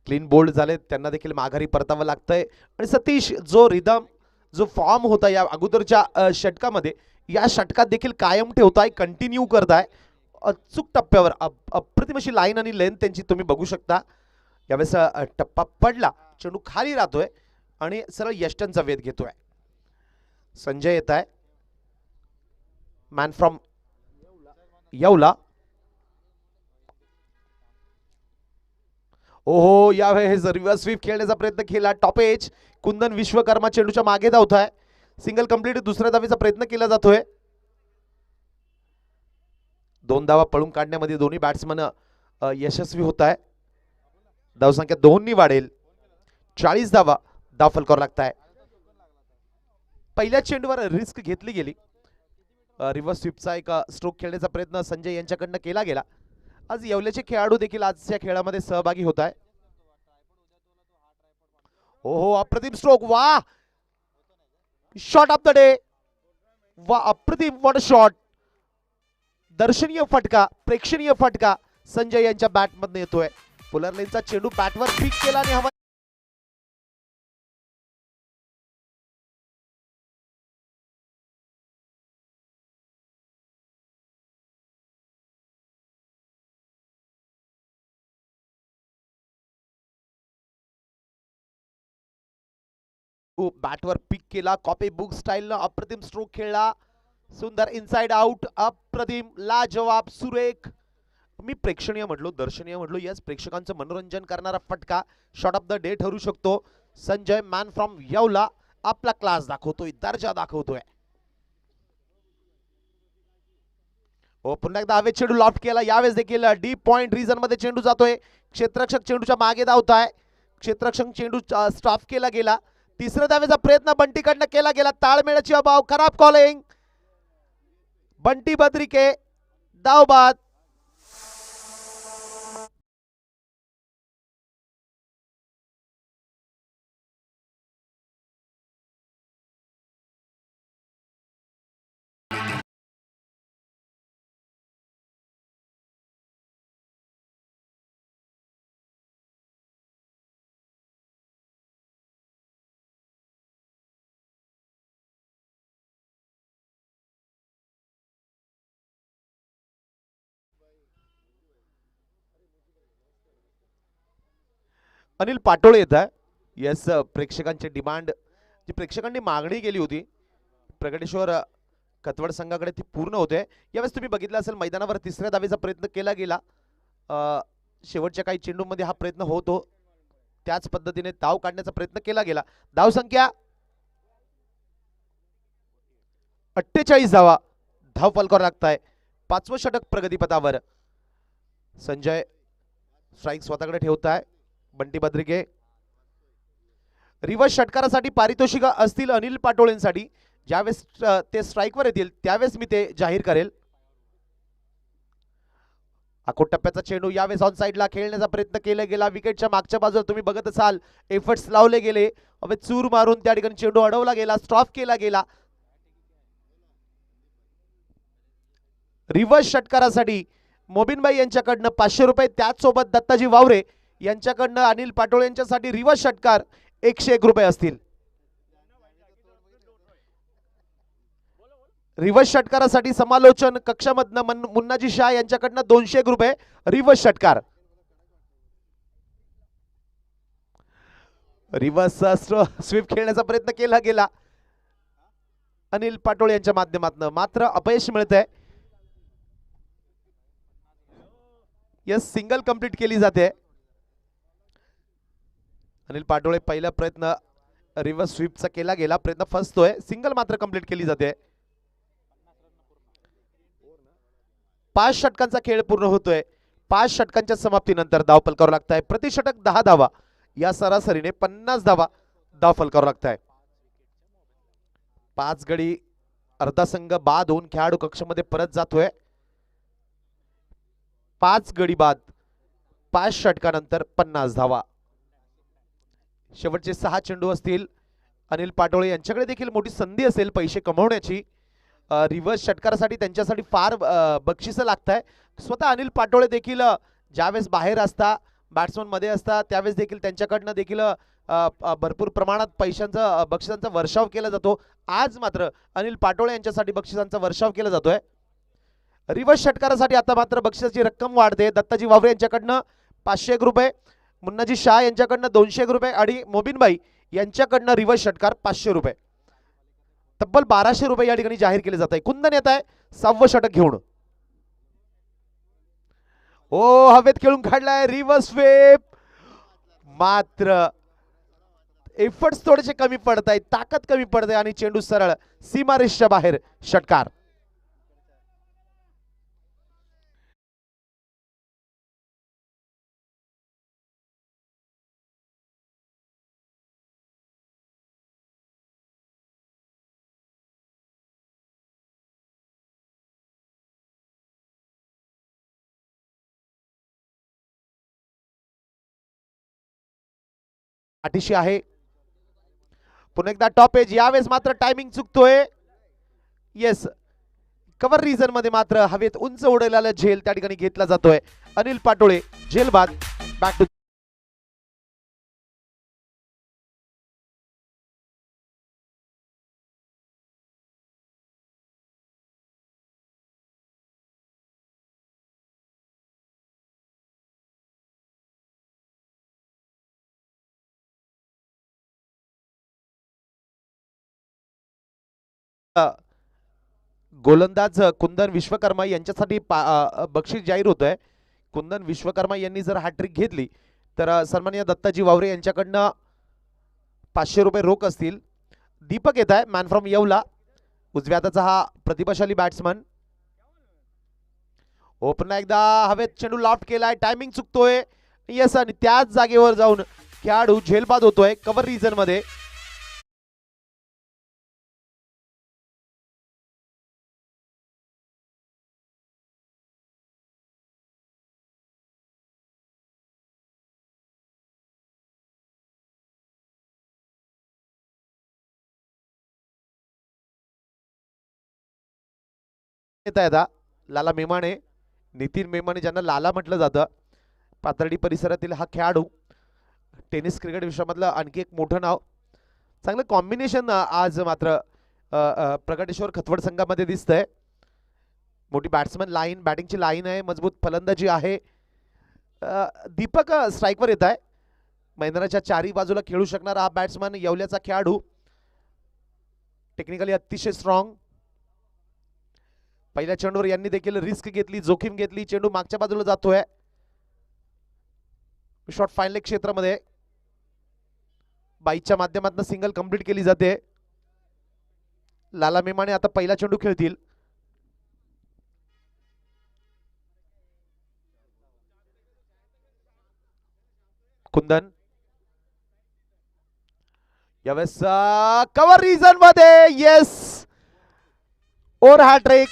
क्लीन बोल्ड झाले, त्यांना देखील माघारी परतावं लागतंय. आणि सतीश जो रिदम, जो फॉर्म होता या अगोदरच्या षटकामध्ये, या षटकात देखील कायम ठेवताय, कंटिन्यू करताय. अचूक टप्प्यावर अप्रतिम अशी लाईन आणि लेंथ त्यांची तुम्ही बघू शकता. यावेळेस टप्पा पडला, चेंडू खाली राहतोय आणि सरळ यष्ट्यांचा वेध घेतोय. संजय येत आहे, मॅन फ्रॉम येवला. ओहो, यावेळेस रिव्हर्स स्वीप खेळण्याचा प्रयत्न केला. टॉप एज कुंदन विश्वकर्मा चेंडूच्या मागे धावताय. Single complete. दुसऱ्या धावेचा प्रयत्न केला जातोय. 2 धावा पळून काढण्यामध्ये दोन्ही बॅट्समन यशस्वी होत आहे. धावसंख्या 2 ने वाढेल. 40 धावा धाव फलकावर लागताय. पहिल्या चेंडूवर रिस्क घेतली गेली. रिव्हर्स स्वीपचा एक स्ट्रोक खेळण्याचा प्रयत्न संजय यांच्याकडनं केला गेला. आज येवल्याचे खेळाडू देखील आजच्या खेळामध्ये सहभागी होत आहे. ओहो, अप्रतिम स्ट्रोक. वा, शॉट ऑफ द डे. वा, अप्रतिम, व्हॉट अ शॉट. दर्शनीय फटका, प्रेक्षणीय फटका संजय यांच्या बॅटमधून येतोय. पुलर लेनचा चेंडू बॅटवर पिक केला आणि हवा. बॅटवर पिक केला, कॉपी बुक स्टाईलनं अप्रतिम स्ट्रोक खेळला. सुंदर इनसाइड आउट, अप्रतिम, लाजवाब, सुरेख. मी प्रेक्षणीय म्हटलो, दर्शनीय म्हटलो. यस, प्रेक्षकांचं मनोरंजन करणारा फटका शॉट ऑफ द डे ठरू शकतो. संजय मॅन फ्रॉम येवला आपला क्लास दाखवतोय, दर्जा दाखवतोय. हो, पुन्हा एकदा हवेत चेंडू लॉफ्ट केला, यावेळेस देखील डीप पॉइंट रिजन मध्ये चेंडू जातोय. क्षेत्ररक्षक चेंडूच्या मागे धावताय. क्षेत्ररक्षक चेंडू स्टॉप केला गेला. तिसऱ्या धावेचा प्रयत्न बंटीकडनं केला गेला, ताळमेळाची अभाव, खराब कॉलिंग. बंटी बद्रिके धाव बाद. अनिल पाटोळे येत आहे. येस, प्रेक्षकांची डिमांड, जी प्रेक्षकांनी मागणी केली होती प्रगटेश्वर कतवड संघाकडे, ती पूर्ण होते. यावेळेस तुम्ही बघितलं असेल मैदानावर तिसऱ्या धावेचा प्रयत्न केला गेला. शेवटच्या काही चेंडूमध्ये हा प्रयत्न होतो, त्याच पद्धतीने धाव काढण्याचा प्रयत्न केला गेला. धाव संख्या 48 धावा. धाव फलकावर लागताय. 5वं षटक प्रगतीपथावर. संजय स्ट्राईक स्वतःकडे ठेवताय. बंटी बद्रिके. रिव्हर्स षटकारासाठी पारितोषिक असतील अनिल पाटोळेंसाठी. ज्यावेळेस ते स्ट्राईकवर येतील त्यावेळेस मी ते जाहीर करेल. आखो टप्प्याचा चेंडू यावेळेस ऑन साईडला खेळण्याचा प्रयत्न केला गेला. विकेटच्या मागच्या बाजूला तुम्ही बघत असाल एफर्ट्स लावले गेले. हवे चूर मारून त्या ठिकाणी चेंडू अडवला गेला, स्टॉप केला गेला. रिव्हर्स षटकारासाठी मोबिनबाई यांच्याकडनं 500 रुपये, त्याचसोबत दत्ताजी वावरे यांच्याकडनं अनिल पाटोळे यांच्यासाठी रिव्हर्स षटकार 101 रुपये असतील. रिव्हर्स षटकारासाठी समालोचन कक्षामधनं मुन्नाजी शाह यांच्याकडनं 201 रुपये रिव्हर्स षटकार. रिव्हर्स स्वीप खेळण्याचा प्रयत्न केला गेला अनिल पाटोळे यांच्या माध्यमातून, मात्र अपयश मिळतंय. यस, सिंगल कंप्लीट केली जाते. अनिल पाटोळे पहिला प्रयत्न रिव्हर्स स्वीपचा केला गेला, प्रयत्न फसतोय. सिंगल मात्र कंप्लीट केली जाते. 5 षटकांचा खेळ पूर्ण होतोय. 5 षटकांच्या समाप्तीनंतर धाव फलकावर लागताय. प्रति षटक 10 धावा, या सरासरीने 50 धावा धाव फलकावर लागताय. 5 गडी अर्धा संघ बाद होऊन खेळाडू कक्षामध्ये परत जातोय. 5 गडी बाद, 5 षटकानंतर 50 धावा. शेवटचे 6 चेंडू असतील अनिल पाटोळे यांच्याकडे देखील मोठी संधी असेल पैसे कमवण्याची. रिव्हर्स षटकारासाठी त्यांच्यासाठी फार बक्षिसं लागतंय. स्वतः अनिल पाटोळे देखील ज्यावेळेस बाहेर असता, बॅट्समन मध्ये असता, त्यावेळेस देखील त्यांच्याकडनं देखील भरपूर प्रमाणात पैशांचा बक्षिसांचा वर्षाव केला जातो. आज मात्र अनिल पाटोळे यांच्यासाठी बक्षिसांचा वर्षाव केला जातोय. रिव्हर्स षटकारासाठी आता मात्र बक्षिसाची रक्कम वाढते. दत्ताजी वावरे यांच्याकडनं 501 रुपये, मुन्नाजी शाह यांच्याकडनं 201 रुपये आणि मोबिनबाई यांच्याकडनं रिव्हर्स षटकार 500 रुपये. तब्बल 1200 रुपये या ठिकाणी जाहीर केले जात आहे. कुंदन येत आहे 6वं षटक घेऊन. ओ, हवेत खेळून काढलाय रिव्हर्स स्वीप, मात्र एफर्ट्स थोडेसे कमी पडत आहेत, ताकद कमी पडते आणि चेंडू सरळ सीमारेषच्या बाहेर. षटकार. पाठीशी आहे पुन्हा एकदा टॉप एज. यावेळेस मात्र टायमिंग चुकतोय. येस, कव्हर रिजन मध्ये मात्र हवेत उंच उडलेला झेल त्या ठिकाणी घेतला जातोय. अनिल पाटोळे झेल बाद. बॅक टू गोलंदाज कुंदन विश्वकर्मा यांच्यासाठी बक्षीस जाहीर होत आहे. कुंदन विश्वकर्मा यांनी जर हॅट्रिक घेतली तर सन्माननीय दत्ताजी वावरे यांच्याकडनं 500 रुपये रोख असतील. दीपक येत आहे मॅन फ्रॉम येवला, उजव्या हाताचा हा प्रतिभाशाली बॅट्समन. पुन्हा एकदा हवेत चेंडू लॉफ्ट केलाय, टायमिंग चुकतोय. येस, आणि त्याच जागेवर जाऊन खेळाडू झेलबाद होतोय कव्हर रिजन मध्ये. येत आहे आता लाला मेमाणे, नितीन मेमाणे ज्यांना लाला म्हटलं जातं, पाथर्डी परिसरातील हा खेळाडू, टेनिस क्रिकेट विश्वामधलं आणखी एक मोठं नाव. चांगलं कॉम्बिनेशन आज मात्र प्रगटेश्वर खतवड संघामध्ये दिसतंय. मोठी बॅट्समन लाईन, बॅटिंगची लाईन आहे, मजबूत फलंदाजी आहे. दीपक स्ट्राईकवर येत आहे. मैदानाच्या चारी बाजूला खेळू शकणारा हा बॅट्समन, येवल्याचा खेळाडू, टेक्निकली अतिशय स्ट्रॉंग. पहिल्या चेंडूवर यांनी देखील रिस्क घेतली, जोखीम घेतली. चेंडू मागच्या बाजूला जातोय, शॉट फायनल क्षेत्रामध्ये. बाईच्या माध्यमातून सिंगल कंप्लीट केली जाते. लाला मेमाणे आता पहिला चेंडू खेळतील. कुंदन यावेळेस कव्हर रिजन मध्ये, येस, ओर हॅट्रिक.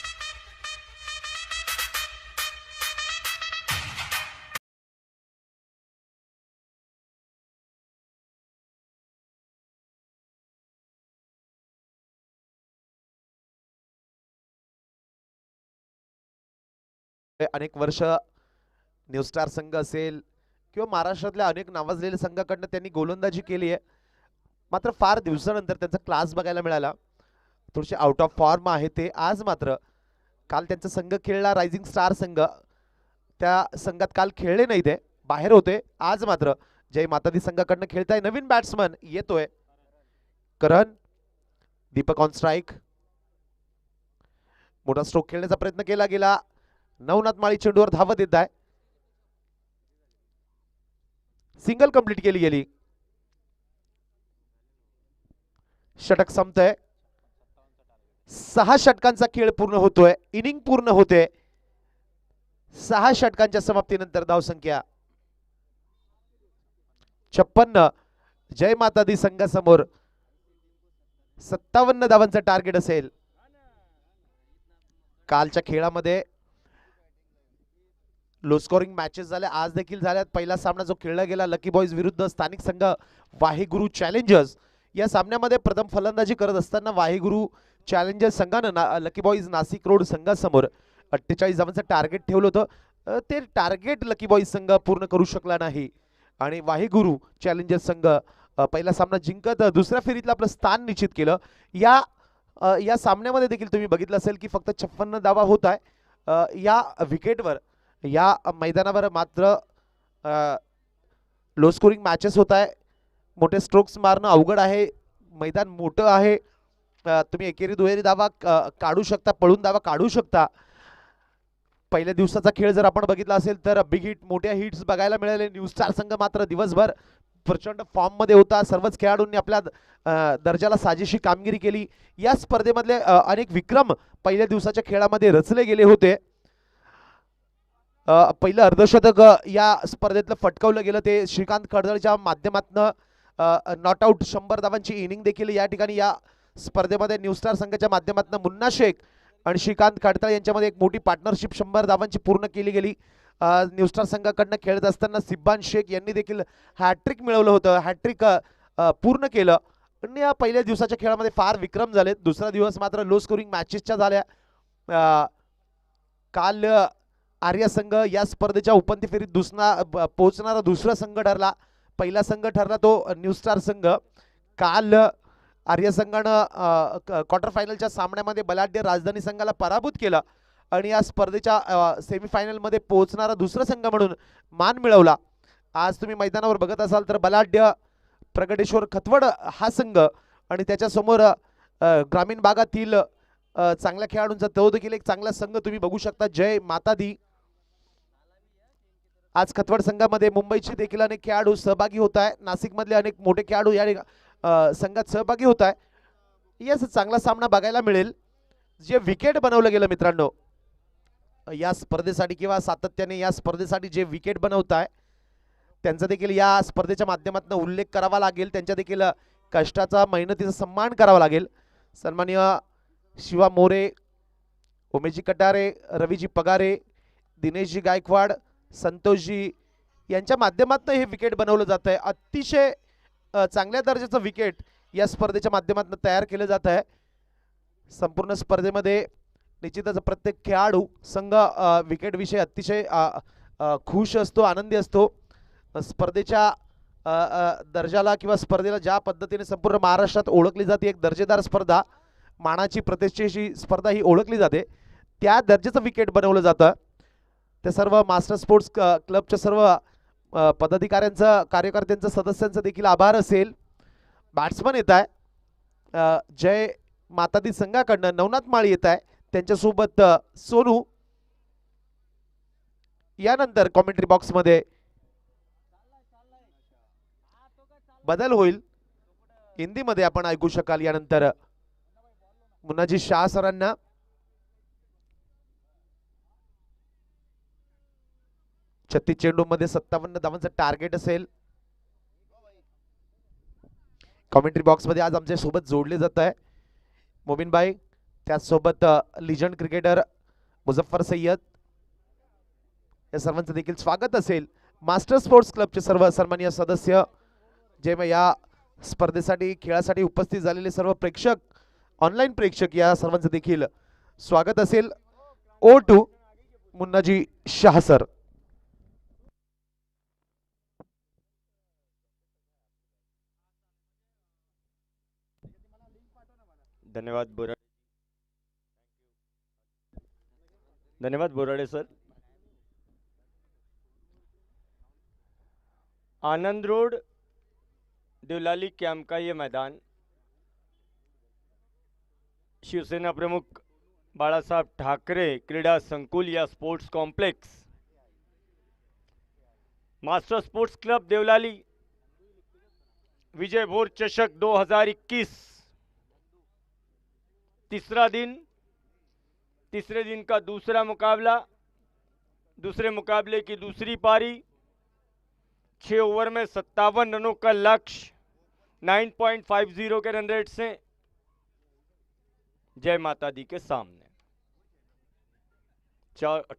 अनेक वर्ष न्यू स्टार संघ असेल किंवा महाराष्ट्रातल्या अनेक नावाजलेल्या संघाकडनं त्यांनी गोलंदाजी केली आहे. मात्र फार दिवसानंतर त्यांचा क्लास बघायला मिळाला. थोडेसे आउट ऑफ फॉर्म आहे ते आज. मात्र काल त्यांचा संघ खेळला रायझिंग स्टार संघ, त्या संघात काल खेळले नाही, ते बाहेर होते. आज मात्र जय मातादी संघाकडनं खेळताय. नवीन बॅट्समन येतोय करण. Deepak on strike. मोठा स्ट्रोक खेळण्याचा प्रयत्न केला गेला. नवनाथ माळी चेंडूवर धावत येत आहे. सिंगल कंप्लीट केली गेली. षटक संपतंय. 6 षटकांचा खेळ पूर्ण होतोय, इनिंग पूर्ण होते. 6 षटकांच्या समाप्तीनंतर धावसंख्या 56. जय माता दी संघासमोर 57 धावांचं टार्गेट असेल. कालच्या खेळामध्ये लो स्कोरिंग मॅचेस झाल्या, आज देखील झाल्यात. पहिला सामना जो खेळला गेला लकी बॉईज विरुद्ध स्थानिक संघ वाहेगुरु चॅलेंजर्स, या सामन्यामध्ये प्रथम फलंदाजी करत असताना वाहेगुरु चॅलेंजर्स संघानं लकी बॉईज नाशिक रोड संघासमोर 48 धावांचं टार्गेट ठेवलं होतं. ते टार्गेट लकी बॉईज संघ पूर्ण करू शकला नाही आणि वाहेगुरु चॅलेंजर्स संघ पहिला सामना जिंकत दुसऱ्या फेरीतलं आपलं स्थान निश्चित केलं. या सामन्यामध्ये देखील तुम्ही बघितलं असेल की फक्त 56 धावा होत आहे या विकेटवर. या मैदानावर मात्र लो स्कोरिंग मॅचेस होत आहे. मोठे स्ट्रोक्स मारणं अवघड आहे, मैदान मोठं आहे. तुम्ही एकेरी दुहेरी धावा काढू शकता, पळून धावा काढू शकता. पहिल्या दिवसाचा खेळ जर आपण बघितला असेल तर बिग हिट, मोठ्या हिट्स बघायला मिळाले. न्यू स्टार संघ मात्र दिवसभर प्रचंड फॉर्म मध्ये होता. सर्वच खेळाडूंनी आपल्या दर्जाला साजेशी कामगिरी केली. या स्पर्धेमधले अनेक विक्रम पहिल्या दिवसाच्या खेळामध्ये रचले गेले होते. पहिलं अर्धशतक या स्पर्धेतलं फटकावलं गेलं ते श्रीकांत खडदळच्या माध्यमातून. नॉट आउट 100 धावांची इनिंग देखील या ठिकाणी या स्पर्धेमध्ये न्यू स्टार संघाच्या माध्यमातून मुन्ना शेख आणि श्रीकांत खडदळ यांच्यामध्ये एक मोठी पार्टनरशिप 100 धावांची पूर्ण केली गेली. न्यू स्टार संघाकडनं खेळत असताना सिब्बान शेख यांनी देखील हॅट्रिक मिळवलं होतं, हॅट्रिक पूर्ण केलं. आणि या पहिल्या दिवसाच्या खेळामध्ये फार विक्रम झाले. दुसरा दिवस मात्र लो स्कोरिंग मॅचेसच्या झाल्या. काल आर्या संघ या स्पर्धेच्या उपांत्य फेरीत पोहोचणारा दुसरा संघ ठरला. पहिला संघ ठरला तो न्यू स्टार संघ. काल आर्या संघानं क्वार्टर फायनलच्या सामन्यामध्ये बलाढ्य राजधानी संघाला पराभूत केला आणि या स्पर्धेच्या सेमीफायनलमध्ये पोहोचणारा दुसरा संघ म्हणून मान मिळवला. आज तुम्ही मैदानावर बघत असाल तर बलाढ्य प्रगटेश्वर खतवड हा संघ आणि त्याच्यासमोर ग्रामीण भागातील चांगल्या खेळाडूंचा तो देखील एक चांगला संघ तुम्ही बघू शकता, जय माता दी. आज खतवड संघामध्ये मुंबईचे देखील अनेक खेळाडू सहभागी होत आहे. नाशिक मधले अनेक मोठे खेळाडू या संघात सहभागी होत आहे. याच चांगला सामना बघायला मिळेल. जे विकेट बनवलं गेलं मित्रांनो, या स्पर्धेसाठी किंवा सातत्याने या स्पर्धेसाठी जे विकेट बनवताय त्यांचा देखील या स्पर्धेच्या माध्यमातून उल्लेख करावा लागेल, त्यांच्या देखील कष्टाचा मेहनतीचा सन्मान करावा लागेल. सन्माननीय शिवा मोरे, उमेशजी कटारे, रवीजी पगारे, दिनेशजी गायकवाड, संतोषजी यांच्या माध्यमातून हे विकेट बनवलं जात आहे. अतिशय चांगल्या दर्जाचं विकेट या स्पर्धेच्या माध्यमातून तयार केलं जात आहे. संपूर्ण स्पर्धेमध्ये निश्चितच प्रत्येक खेळाडू संघ विकेट विषयी अतिशय खुश असतो, आनंदी असतो. स्पर्धेच्या दर्जाला किंवा स्पर्धेला ज्या पद्धतीने संपूर्ण महाराष्ट्रात ओळखली जाते, एक दर्जेदार स्पर्धा, मानाची प्रतिष्ठेची स्पर्धा ही ओळखली जाते, त्या दर्जाचं विकेट बनवलं जातं. ते सर्व मास्टर स्पोर्ट्स क्लबच्या सर्व पदाधिकाऱ्यांचं, कार्यकर्त्यांचं, सदस्यांचं देखील आभार असेल. बॅट्समन येत आहे जय मातादी संघाकडनं नवनाथ माळी येत आहे, त्यांच्यासोबत सोनू. यानंतर कॉमेंट्री बॉक्समध्ये बदल होईल, हिंदीमध्ये आपण ऐकू शकाल. यानंतर मुन्नाजी शाह सरांना 36 चेंडूमध्ये 57 धावांचं टार्गेट असेल. कॉमेंट्री बॉक्समध्ये आज आमच्या सोबत जोडले जात आहे मोमीन भाई, त्याचसोबत लिजंड क्रिकेटर मुझफ्फर सय्यद, या सर्वांचं देखील स्वागत असेल. मास्टर स्पोर्ट्स क्लबचे सर्व सन्माननीय सदस्य, जे या स्पर्धेसाठी खेळासाठी उपस्थित झालेले सर्व प्रेक्षक, ऑनलाईन प्रेक्षक, या सर्वांचं देखील स्वागत असेल. O two Munnaji Shah sir. धन्यवाद बोराडे सर. आनंद रोड देवलाली कैंप का ये मैदान शिवसेना प्रमुख बाला साहब ठाकरे क्रीडा संकुल या sports complex, master sports club Deolali Vijay Bhor चषक 2021 तीसरा दिन, तीसरे दिन का दूसरा मुकाबला, दूसरे मुकाबले की दूसरी पारी, 6 ओवर में 57 रनों का लक्ष्य 9.50 के रन रेट से जय माता दी के सामने।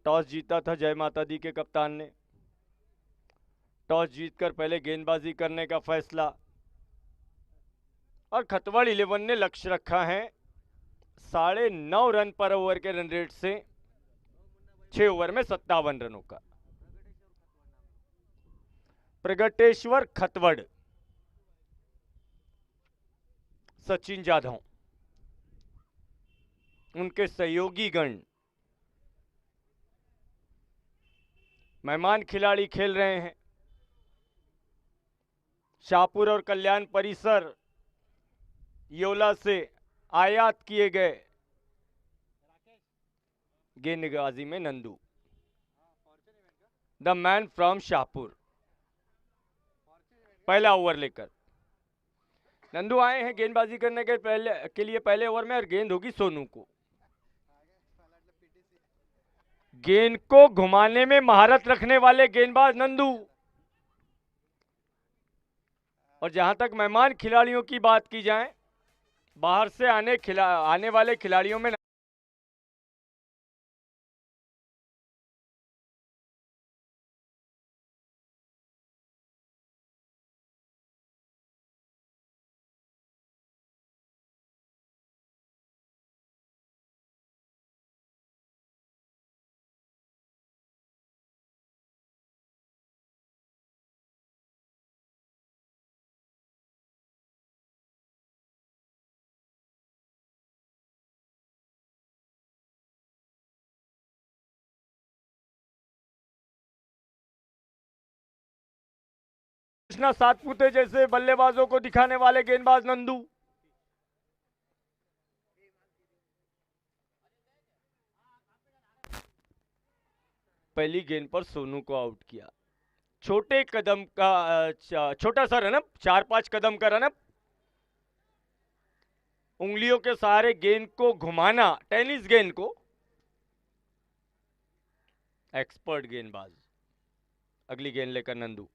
टॉस जीता था जय माता दी के कप्तान ने। टॉस जीतकर पहले गेंदबाजी करने का फैसला, और खतवड़ 11 ने लक्ष्य रखा है 9.5 रन पर ओवर के रन रेट से 6 ओवर में 57 रनों का। प्रगटेश्वर खतवड़, सचिन जाधव, उनके सहयोगी गण, मेहमान खिलाड़ी खेल रहे हैं। शाहपुर और कल्याण परिसर योला से आयात किए गए गेंदबाजी में Nandu, the man from Shahpur, पहला ओवर लेकर नंदू आए हैं गेंदबाजी करने के लिए पहले ओवर में, और गेंद होगी सोनू को। गेंद को घुमाने में महारत रखने वाले गेंदबाज नंदू। और जहां तक मेहमान खिलाड़ियों की बात की जाए, बाहर से आने वाले खिलाड़ियों में कृष्णा सातपुते जैसे बल्लेबाजों को दिखाने वाले गेंदबाज नंदू। पहली गेंद पर सोनू को आउट किया। छोटे कदम का छोटा सा रनअप, 4-5 कदम का रनअप, उंगलियों के सहारे गेंद को घुमाना, टेनिस गेंद को एक्सपर्ट गेंदबाज। अगली गेंद लेकर नंदू,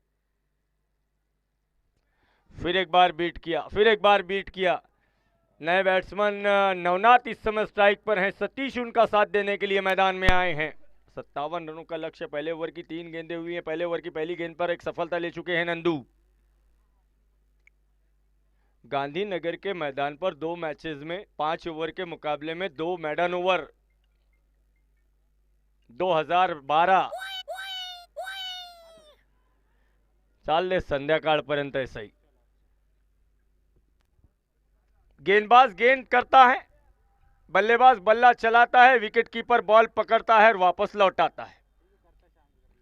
फिर एक बार बीट किया, फिर एक बार बीट किया। नए बैट्समैन नवनाथ इस समय स्ट्राइक पर हैं, सतीश उनका साथ देने के लिए मैदान में आए हैं। 57 रनों का लक्ष्य, पहले ओवर की 3 गेंदें हुई हैं, पहले ओवर की पहली गेंद पर एक सफलता ले चुके हैं नंदू। गांधीनगर के मैदान पर 2 मैचेस में 5 ओवर के मुकाबले में 2 मैडन ओवर। 2012 चालले संध्याकाळपर्यंत आहे सही। गेंदबाज गेंद करता है, बल्लेबाज बल्ला चलाता है, विकेट कीपर बॉल पकड़ता है और वापस लौटाता है।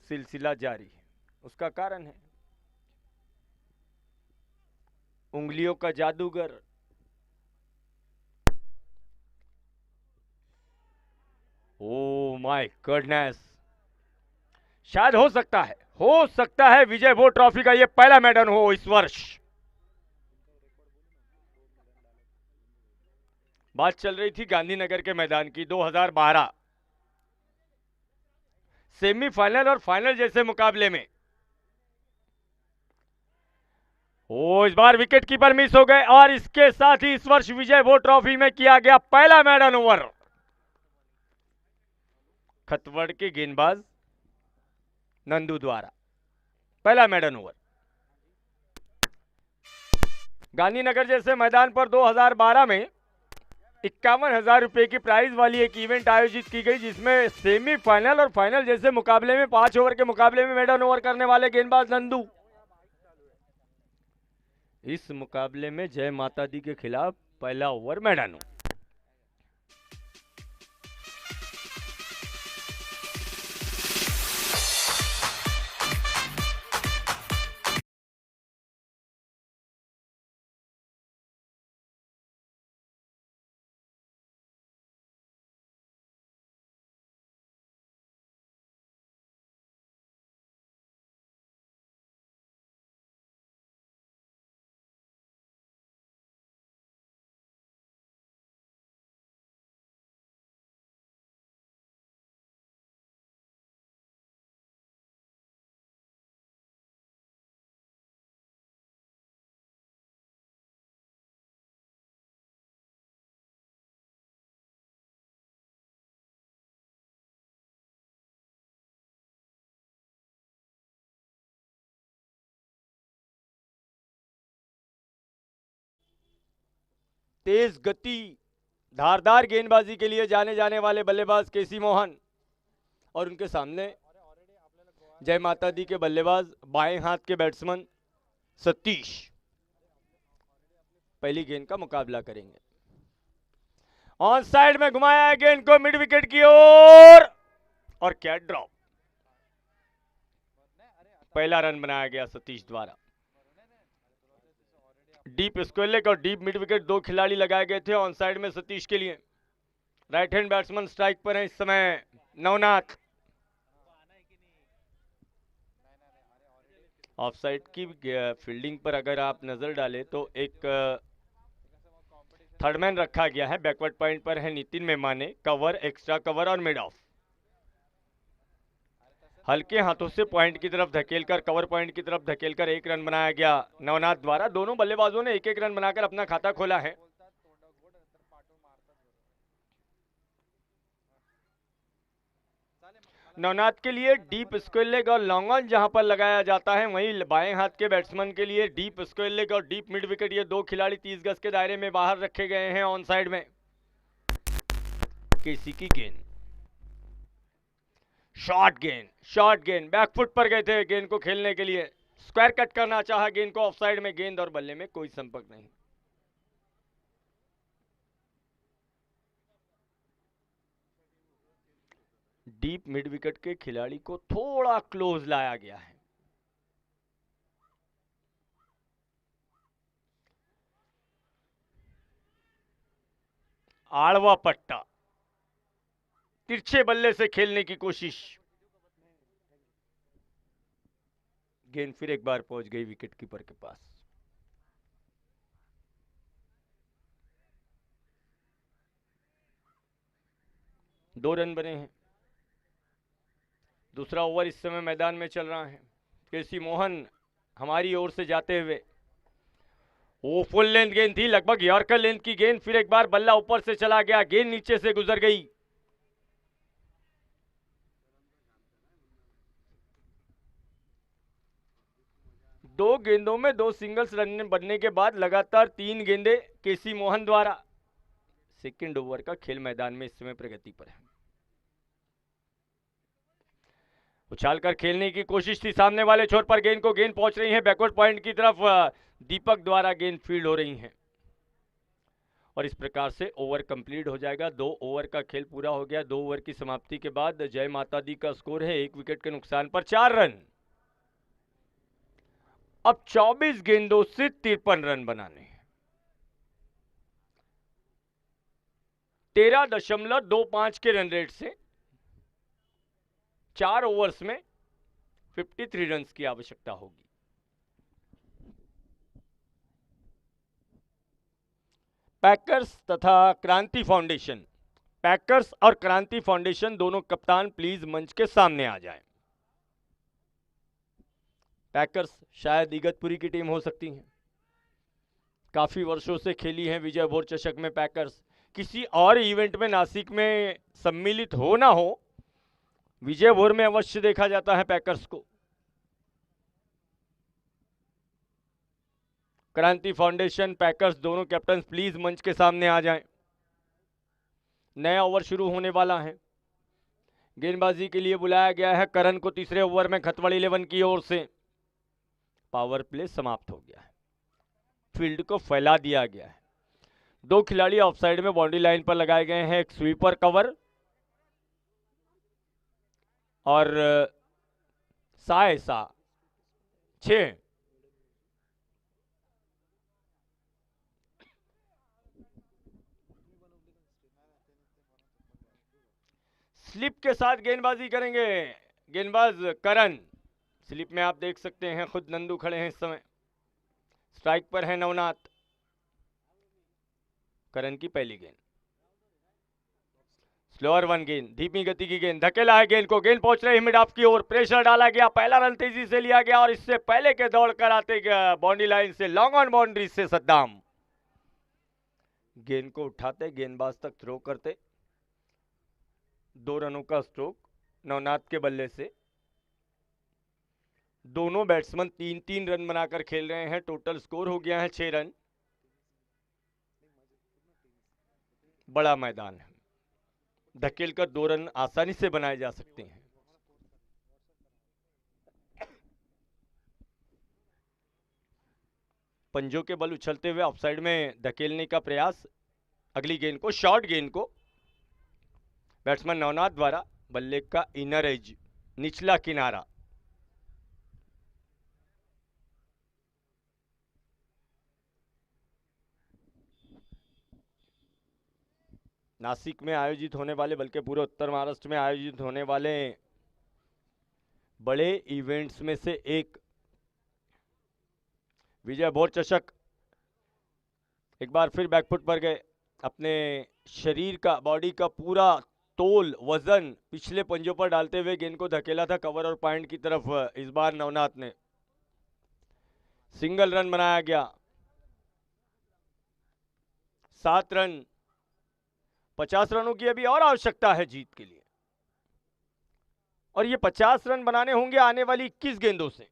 सिलसिला जारी है। उसका कारण है उंगलियों का जादूगर। ओ माय गॉडनेस, शायद हो सकता है विजय वो ट्रॉफी का ये पहला मेडल हो इस वर्ष। बात चल रही थी गांधीनगर के मैदान की। 2012 सेमीफाइनल और फाइनल जैसे मुकाबले में इस बार विकेट कीपर मिस हो गए और इसके साथ ही इस वर्ष विजय वो ट्रॉफी में किया गया पहला मैडन ओवर। खतवड़ के गेंदबाज नंदू द्वारा पहला मैडन ओवर। गांधीनगर जैसे मैदान पर 2012 में 51,000 रुपए की प्राइज वाली एक इवेंट आयोजित की गई, जिसमें सेमीफाइनल और फाइनल जैसे मुकाबले में 5 ओवर के मुकाबले में मैडन ओवर करने वाले गेंदबाज नंदू। इस मुकाबले में जय माता दी के खिलाफ पहला ओवर मैडन। तेज गति, धारदार गेंदबाजी के लिए जाने जाने वाले बल्लेबाज केसी मोहन और उनके सामने जय माता दी के बल्लेबाज बाएं हाथ के बैट्समैन सतीश पहली गेंद का मुकाबला करेंगे। ऑन साइड में घुमाया है गेंद को मिड विकेट की ओर और क्या ड्रॉप। पहला रन बनाया गया सतीश द्वारा। डीप स्क्वायर लेग और डीप मिड विकेट 2 खिलाड़ी लगाए गए थे ऑन साइड में सतीश के लिए। राइट हैंड बैट्समैन स्ट्राइक पर है इस समय नवनाथ। ऑफ साइड की फील्डिंग पर अगर आप नजर डालें तो एक थर्डमैन रखा गया है। बैकवर्ड पॉइंट पर है नितिन मेमाने। कवर, एक्स्ट्रा कवर और मिड ऑफ। हल्के हाथों से पॉइंट की तरफ धकेलकर, कवर पॉइंट की तरफ धकेलकर 1 रन बनाया गया नवनाथ द्वारा। दोनों बल्लेबाजों ने 1-1 रन बनाकर अपना खाता खोला है। नवनाथ के लिए डीप स्क्वायर लेग और लॉन्ग ऑन जहां पर लगाया जाता है, वहीं बाएं हाथ के बैट्समैन के लिए डीप स्क्वायर लेग और डीप मिड विकेट, ये 2 खिलाड़ी 30 गज के दायरे में बाहर रखे गए हैं ऑन साइड में। केसी की गेंद, शॉर्ट गेंद बैकफुट पर गए थे गेंद को खेलने के लिए। स्क्वायर कट करना चाहा गेंद को ऑफ साइड में। गेंद और बल्ले में कोई संपर्क नहीं। डीप मिड विकेट के खिलाड़ी को थोड़ा क्लोज लाया गया है। आड़वा पट्टा, तिरछे बल्ले से खेलने की कोशिश। गेंद फिर एक बार पहुंच गई विकेट कीपर के पास। दो रन बने हैं। दूसरा ओवर इस समय मैदान में चल रहा है। केसी मोहन हमारी ओर से जाते हुए, वो फुल लेंथ गेंद थी, लगभग यॉर्कर लेंथ की गेंद, फिर एक बार बल्ला ऊपर से चला गया, गेंद नीचे से गुजर गई। दो गेंदों में दो सिंगल्स रन बनने के बाद लगातार 3 गेंदें केसी मोहन द्वारा। सेकंड ओवर का खेल मैदान में इस समय प्रगति पर है। उछालकर खेलने की कोशिश थी सामने वाले छोर पर, गेंद पहुंच रही है बैकवर्ड पॉइंट की तरफ, दीपक द्वारा गेंद फील्ड हो रही है और इस प्रकार से ओवर कंप्लीट हो जाएगा। 2 ओवर का खेल पूरा हो गया। 2 ओवर की समाप्ति के बाद जय माता दी का स्कोर है 1 विकेट के नुकसान पर 4 रन। अब 24 गेंदों से 53 रन बनाने हैं। 13.25 के रन रेट से 4 ओवर्स में 53 रन की आवश्यकता होगी। पैकर्स तथा क्रांति फाउंडेशन, पैकर्स और क्रांति फाउंडेशन दोनों कप्तान प्लीज मंच के सामने आ जाएं। पैकर्स शायद इगतपुरी की टीम हो सकती है, काफी वर्षों से खेली है विजय भोर चषक में पैकर्स। किसी और इवेंट में नासिक में सम्मिलित हो ना हो, विजय भोर में अवश्य देखा जाता है पैकर्स को। क्रांति फाउंडेशन, पैकर्स दोनों कैप्टन प्लीज मंच के सामने आ जाएं। नया ओवर शुरू होने वाला है। गेंदबाजी के लिए बुलाया गया है करण को तीसरे ओवर में खतवड़ 11 की ओर से। पावर प्ले समाप्त हो गया है, फील्ड को फैला दिया गया है। 2 खिलाड़ी ऑफसाइड में बाउंड्री लाइन पर लगाए गए हैं, एक स्वीपर कवर और सा 6। स्लिप के साथ गेंदबाजी करेंगे गेंदबाज करण। स्लिप में आप देख सकते हैं खुद नंदू खड़े हैं इस समय। स्ट्राइक पर है नवनाथ। करण की पहली गेंद, स्लोअर 1 गेंद, धीमी गति की गेंद, धकेला है गेंद को, गेंद पहुंच रही है मिड ऑफ की ओर, प्रेशर डाला गया, पहला रन तेजी से लिया गया और इससे पहले के दौड़ कर आते बाउंड्री लाइन से लॉन्ग ऑन बाउंड्री से सद्दाम गेंद को उठाते, गेंदबाज तक थ्रो करते। 2 रनों का स्ट्रोक नवनाथ के बल्ले से। दोनों बैट्समैन 3-3 रन बनाकर खेल रहे हैं। टोटल स्कोर हो गया है 6 रन। बड़ा मैदान है, धकेलकर 2 रन आसानी से बनाए जा सकते हैं। पंजों के बल उछलते हुए ऑफसाइड में धकेलने का प्रयास। अगली गेंद को, शॉर्ट गेंद को बैट्समैन नवनाथ द्वारा, बल्ले का इनर एज, निचला किनारा। नासिक में आयोजित होने वाले, बल्कि पूरे उत्तर महाराष्ट्र में आयोजित होने वाले बड़े इवेंट्स में से एक विजय भोर चषक। एक बार फिर बैकफुट पर गए, अपने शरीर का, बॉडी का पूरा तोल वजन पिछले पंजों पर डालते हुए गेंद को धकेला था कवर और पॉइंट की तरफ। इस बार नवनाथ ने सिंगल रन बनाया गया। 7 रन, 50 रनों की अभी और आवश्यकता है जीत के लिए, और ये 50 रन बनाने होंगे आने वाली 21 गेंदों से,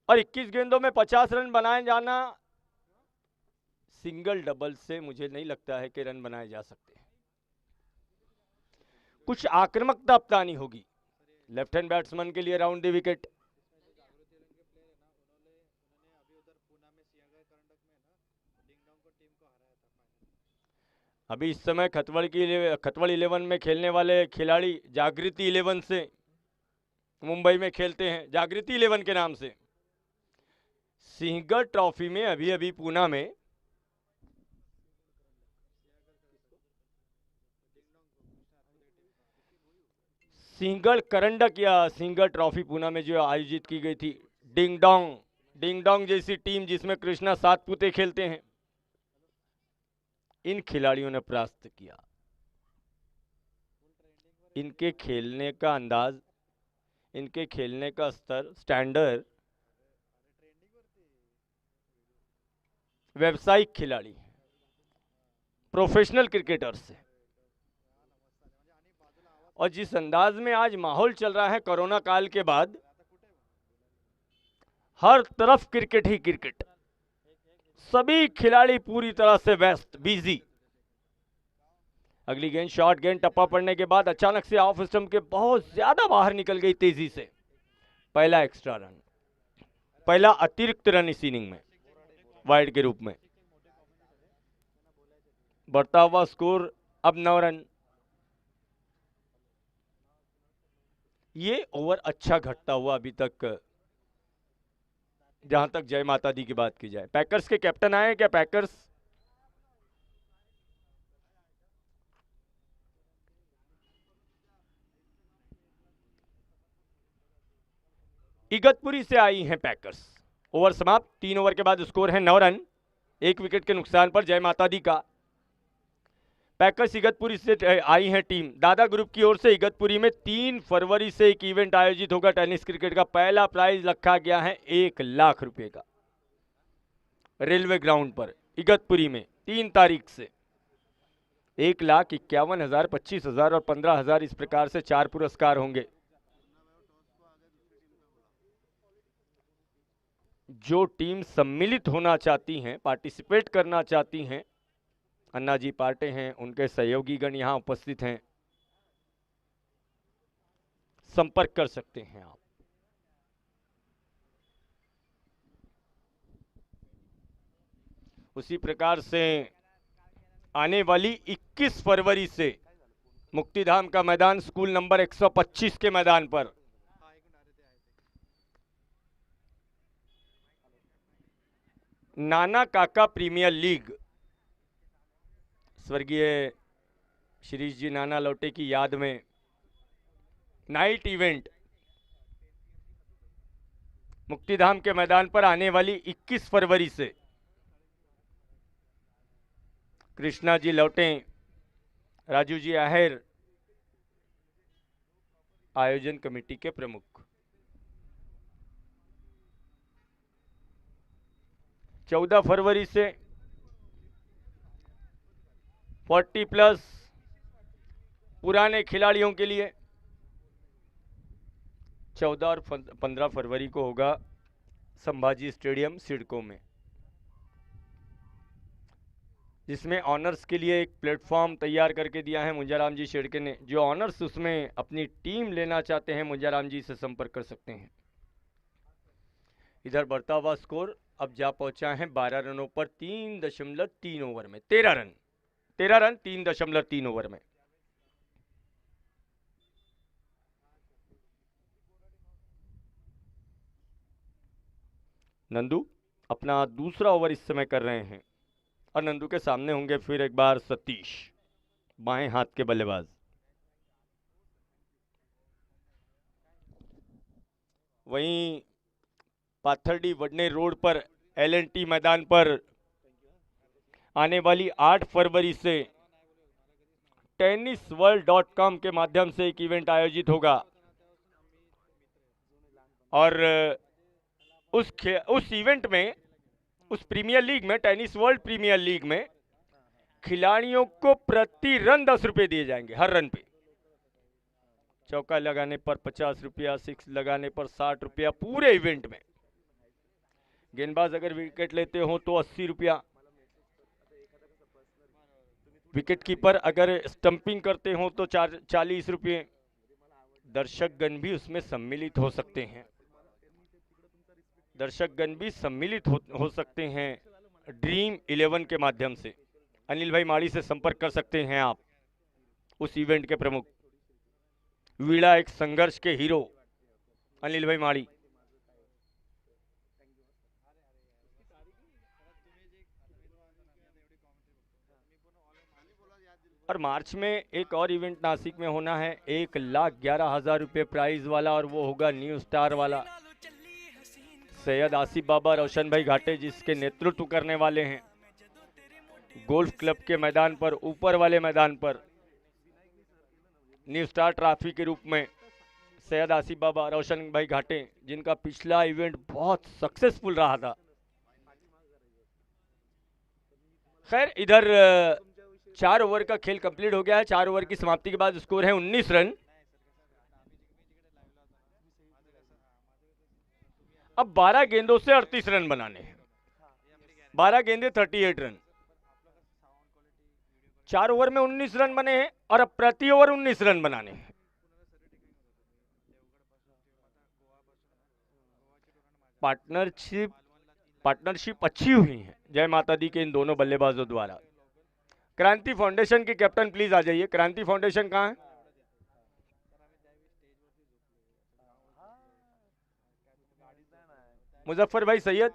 और 21 गेंदों में 50 रन बनाए जाना सिंगल डबल से मुझे नहीं लगता है कि रन बनाए जा सकते हैं। कुछ आक्रामकता अपनानी होगी लेफ्ट हैंड बैट्समैन के लिए राउंड द विकेट। अभी इस समय खतवड़ 11 में खेलने वाले खिलाड़ी जागृति 11 से मुंबई में खेलते हैं, जागृति 11 के नाम से। सिंहगढ़ ट्रॉफी में अभी अभी पूना में सिंहगढ़ करंडक या सिंहगढ़ ट्रॉफी पूना में जो आयोजित की गई थी, डिंग डोंग जैसी टीम जिसमें कृष्णा सातपुते खेलते हैं, इन खिलाड़ियों ने परास्त किया। इनके खेलने का अंदाज इनके खेलने का स्तर, स्टैंडर्ड व्यावसायिक खिलाड़ी, प्रोफेशनल क्रिकेटर्स से। और जिस अंदाज में आज माहौल चल रहा है कोरोना काल के बाद, हर तरफ क्रिकेट ही क्रिकेट, सभी खिलाड़ी पूरी तरह से व्यस्त, बिजी। अगली गेंद शॉर्ट गेंद, टप्पा पड़ने के बाद अचानक से ऑफ स्टंप के बहुत ज्यादा बाहर निकल गई तेजी से। पहला एक्स्ट्रा रन, पहला अतिरिक्त रन इस इनिंग में वाइड के रूप में। बढ़ता हुआ स्कोर अब 9 रन। ये ओवर अच्छा घटता हुआ अभी तक, जहां तक जय माता दी की बात की जाए। पैकर्स के कैप्टन आए क्या? पैकर्स इगतपुरी से आई हैं पैकर्स। ओवर समाप्त, 3 ओवर के बाद स्कोर है 9 रन, 1 विकेट के नुकसान पर जय माता दी का। पैकर्स इगतपुरी से आई है टीम। दादा ग्रुप की ओर से इगतपुरी में 3 फरवरी से एक इवेंट आयोजित होगा टेनिस क्रिकेट का। पहला प्राइज रखा गया है 1 लाख रुपए का, रेलवे ग्राउंड पर इगतपुरी में 3 तारीख से। 1,51,000, 25,000 और 15,000, इस प्रकार से 4 पुरस्कार होंगे। जो टीम सम्मिलित होना चाहती हैं, पार्टिसिपेट करना चाहती हैं, अन्ना जी पार्टे हैं, उनके सहयोगीगण यहां उपस्थित हैं, संपर्क कर सकते हैं आप। उसी प्रकार से आने वाली 21 फरवरी से मुक्तिधाम का मैदान, स्कूल नंबर 125 के मैदान पर नाना काका प्रीमियर लीग, स्वर्गीय शिरीष जी नाना लौटे की याद में नाइट इवेंट मुक्तिधाम के मैदान पर आने वाली 21 फरवरी से। कृष्णा जी लौटे, राजू जी आहेर आयोजन कमेटी के प्रमुख। 14 फरवरी से 40+ पुराने खिलाड़ियों के लिए 14 और 15 फरवरी को होगा संभाजी स्टेडियम सिडको में, जिसमें ऑनर्स के लिए एक प्लेटफॉर्म तैयार करके दिया है मुंजाराम जी शेड़के ने। जो ऑनर्स उसमें अपनी टीम लेना चाहते हैं, मुंजाराम जी से संपर्क कर सकते हैं। इधर बढ़ता हुआ स्कोर अब जा पहुंचा है 12 रनों पर 3.3 ओवर में। 13 रन 3.3 ओवर में। नंदू अपना दूसरा ओवर इस समय कर रहे हैं और नंदू के सामने होंगे फिर एक बार सतीश, बाएं हाथ के बल्लेबाज। वहीं पाथरडी वडने रोड पर LNT मैदान पर आने वाली 8 फरवरी से tennisworld.com के माध्यम से एक इवेंट आयोजित होगा और उस इवेंट में, उस प्रीमियर लीग में, टेनिस वर्ल्ड प्रीमियर लीग में खिलाड़ियों को प्रति रन 10 रुपए दिए जाएंगे। हर रन पे चौका लगाने पर 50 रुपया, 6 लगाने पर 60 रुपया, पूरे इवेंट में। गेंदबाज अगर विकेट लेते हो तो 80 रुपया, विकेट कीपर अगर स्टंपिंग करते हो तो 40 रुपये। दर्शकगण भी उसमें सम्मिलित हो सकते हैं, दर्शकगण भी सम्मिलित हो सकते हैं ड्रीम 11 के माध्यम से। अनिल भाई माड़ी से संपर्क कर सकते हैं आप, उस इवेंट के प्रमुख, वीड़ा एक संघर्ष के हीरो अनिल भाई माड़ी। और मार्च में एक और इवेंट नासिक में होना है, 1,11,000 रुपये प्राइज वाला, और वो होगा न्यू स्टार वाला। सैयद आसिफ बाबा, रोशन भाई घाटे जिसके नेतृत्व करने वाले हैं, गोल्फ क्लब के मैदान पर, ऊपर वाले मैदान पर न्यू स्टार ट्रॉफी के रूप में सैयद आसिफ बाबा, रोशन भाई घाटे, जिनका पिछला इवेंट बहुत सक्सेसफुल रहा था। खैर इधर 4 ओवर का खेल कंप्लीट हो गया है। 4 ओवर की समाप्ति के बाद स्कोर है 19 रन। अब 12 गेंदों से 38 रन बनाने हैं। 12 गेंदे 38 रन। 4 ओवर में 19 रन बने हैं और अब प्रति ओवर 19 रन बनाने हैं। पार्टनरशिप अच्छी हुई है जय माता दी के इन दोनों बल्लेबाजों द्वारा। क्रांति फाउंडेशन के कैप्टन प्लीज आ जाइए। क्रांति फाउंडेशन कहाँ है? मुजफ्फर भाई सैयद।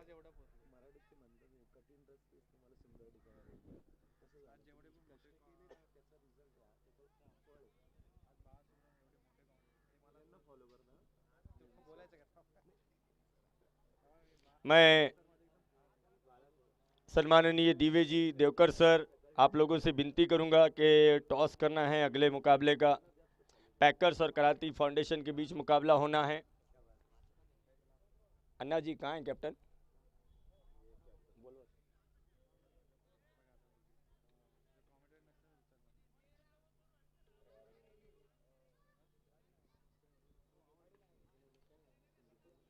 मैं सम्माननीय दिवे जी, देवकर सर, आप लोगों से विनती करूंगा कि टॉस करना है अगले मुकाबले का। पैकर्स और क्रांति फाउंडेशन के बीच मुकाबला होना है। अन्ना जी कहाँ हैं कैप्टन?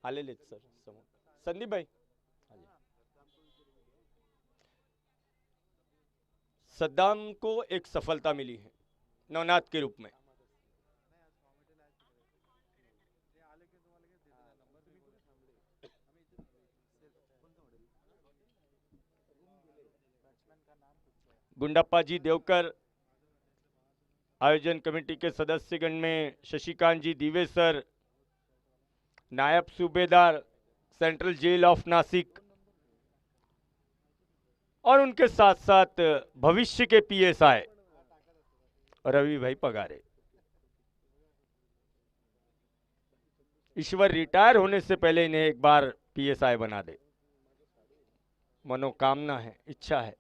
आले लेत सर समोर। संदीप भाई सद्दाम को एक सफलता मिली है नवनाथ के रूप में। गुंडप्पा जी देवकर, आयोजन कमेटी के सदस्यगण में शशिकांत जी दिवे सर, नायब सूबेदार सेंट्रल जेल ऑफ नासिक और उनके साथ साथ भविष्य के पीएसआई रवि भाई पगारे। ईश्वर रिटायर होने से पहले इन्हें एक बार पीएसआई बना दे, मनोकामना है, इच्छा है।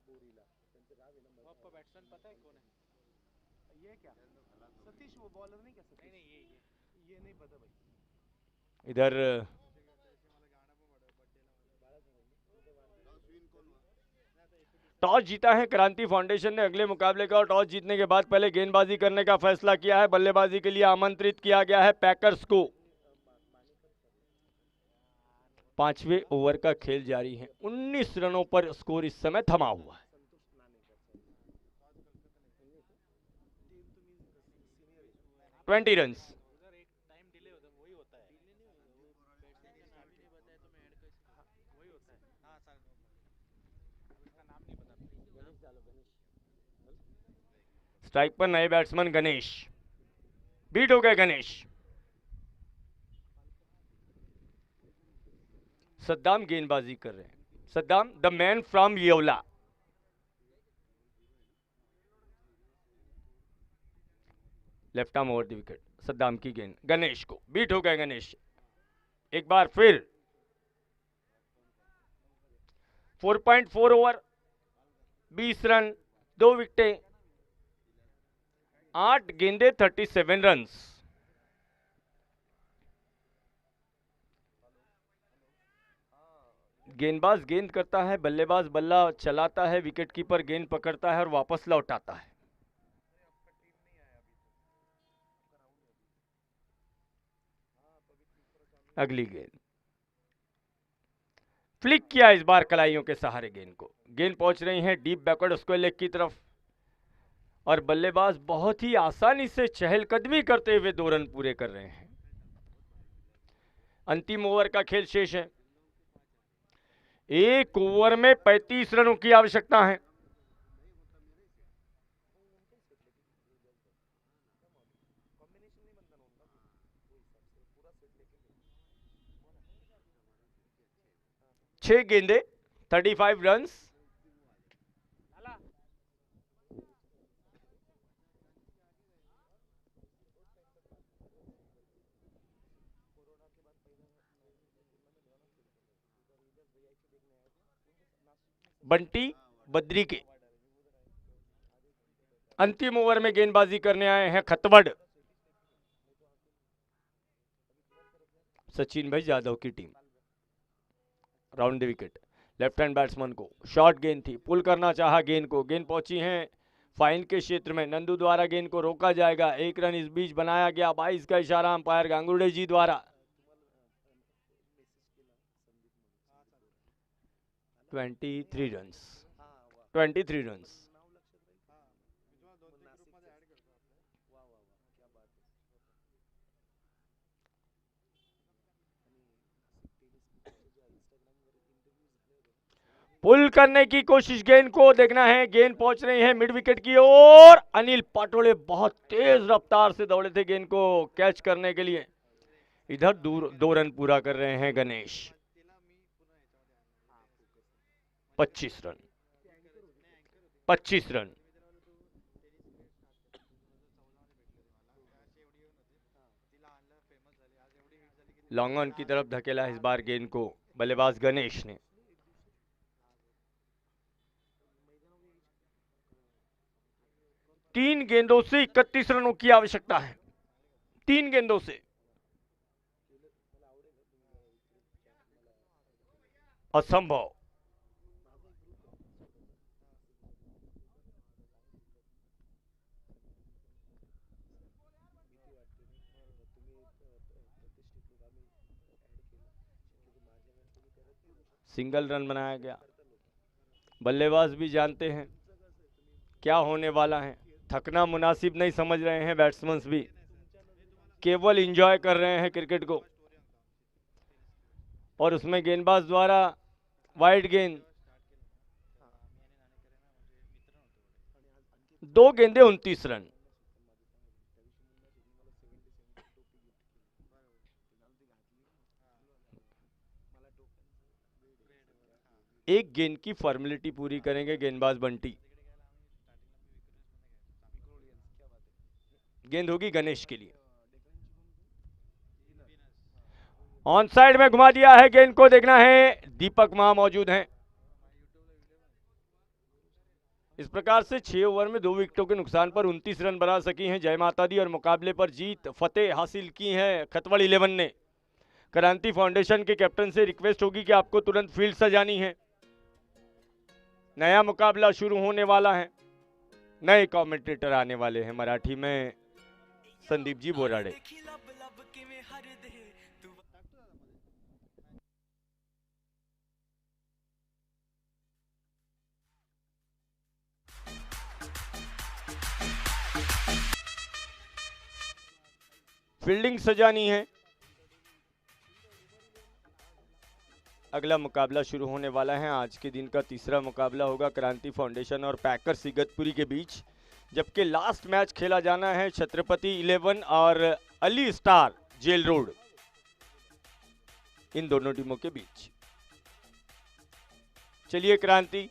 इधर टॉस जीता है क्रांति फाउंडेशन ने अगले मुकाबले का, और टॉस जीतने के बाद पहले गेंदबाजी करने का फैसला किया है। बल्लेबाजी के लिए आमंत्रित किया गया है पैकर्स को। 5वें ओवर का खेल जारी है। 19 रनों पर स्कोर इस समय थमा हुआ है। Twenty run. स्ट्राइक पर नए बैट्समैन गणेश। बीट हो गए गणेश। सद्दाम गेंदबाजी कर रहे हैं। Saddam the man from Yeola. Left arm over the wicket. Saddam की गेंद गणेश को। बीट हो गए गणेश। एक बार फिर 4.4 ओवर, 20 रन, 2 विकेटें, 8 गेंदे 37 रन। गेंदबाज गेंद करता है, बल्लेबाज बल्ला चलाता है, विकेटकीपर गेंद पकड़ता है और वापस लौटाता है। अगली गेंद फ्लिक किया इस बार कलाइयों के सहारे गेंद को। गेंद पहुंच रही है डीप बैकवर्ड स्क्वायर लेग की तरफ और बल्लेबाज बहुत ही आसानी से चहलकदमी करते हुए 2 रन पूरे कर रहे हैं। अंतिम ओवर का खेल शेष है। 1 ओवर में 35 रनों की आवश्यकता है। छह गेंदे 35 रन। बंटी बद्री के अंतिम ओवर में गेंदबाजी करने आए हैं खतवड़। सचिन भाई यादव की team. Round the wicket, left hand batsman को शॉर्ट गेंद थी, पुल करना चाहा गेंद को, गेंद पहुंची है फाइन के क्षेत्र में, नंदू द्वारा गेंद को रोका जाएगा, एक रन इस बीच बनाया गया, 22 का इशारा अंपायर गांगुर्डे जी द्वारा। 23 रन्स, 23 रन्स। पुल करने की कोशिश, गेंद को देखना है, गेंद पहुंच रही है मिड विकेट की ओर, अनिल पाटोले बहुत तेज रफ्तार से दौड़े थे गेंद को कैच करने के लिए, इधर दूर 2 रन पूरा कर रहे हैं Ganesh. 25 run, 25 run. Long on की तरफ धकेला इस बार गेंद को बल्लेबाज गणेश ने। तीन गेंदों से 31 रनों की आवश्यकता है, 3 गेंदों से। असंभव। सिंगल रन बनाया गया। बल्लेबाज भी जानते हैं क्या होने वाला है, थकना मुनासिब नहीं समझ रहे हैं बैट्समैन भी, केवल एंजॉय कर रहे हैं क्रिकेट को। और उसमें गेंदबाज द्वारा वाइड गेंद, 2 गेंदे 29 रन। एक गेंद की फॉर्मेलिटी पूरी करेंगे गेंदबाज बंटी। गेंद होगी गणेश के लिए, ऑन साइड में घुमा दिया है, गेंद को देखना है, दीपक मां मौजूद हैं। इस प्रकार से 6 ओवर में 2 विकेटों के नुकसान पर 29 रन बना सकी हैं जय माता दी और मुकाबले पर जीत फतेह हासिल की है खतवड़ 11 ने। क्रांति फाउंडेशन के कैप्टन से रिक्वेस्ट होगी कि आपको तुरंत फील्ड सजानी है, नया मुकाबला शुरू होने वाला है, नए कमेंटेटर आने वाले हैं मराठी में, संदीप जी बोराड़े। फील्डिंग सजानी है, अगला मुकाबला शुरू होने वाला है। आज के दिन का तीसरा मुकाबला होगा क्रांति फाउंडेशन और पैकर्स इगतपुरी के बीच, जबकि लास्ट मैच खेला जाना है छत्रपति 11 और अली स्टार जेल रोड, इन दोनों टीमों के बीच। चलिए क्रांति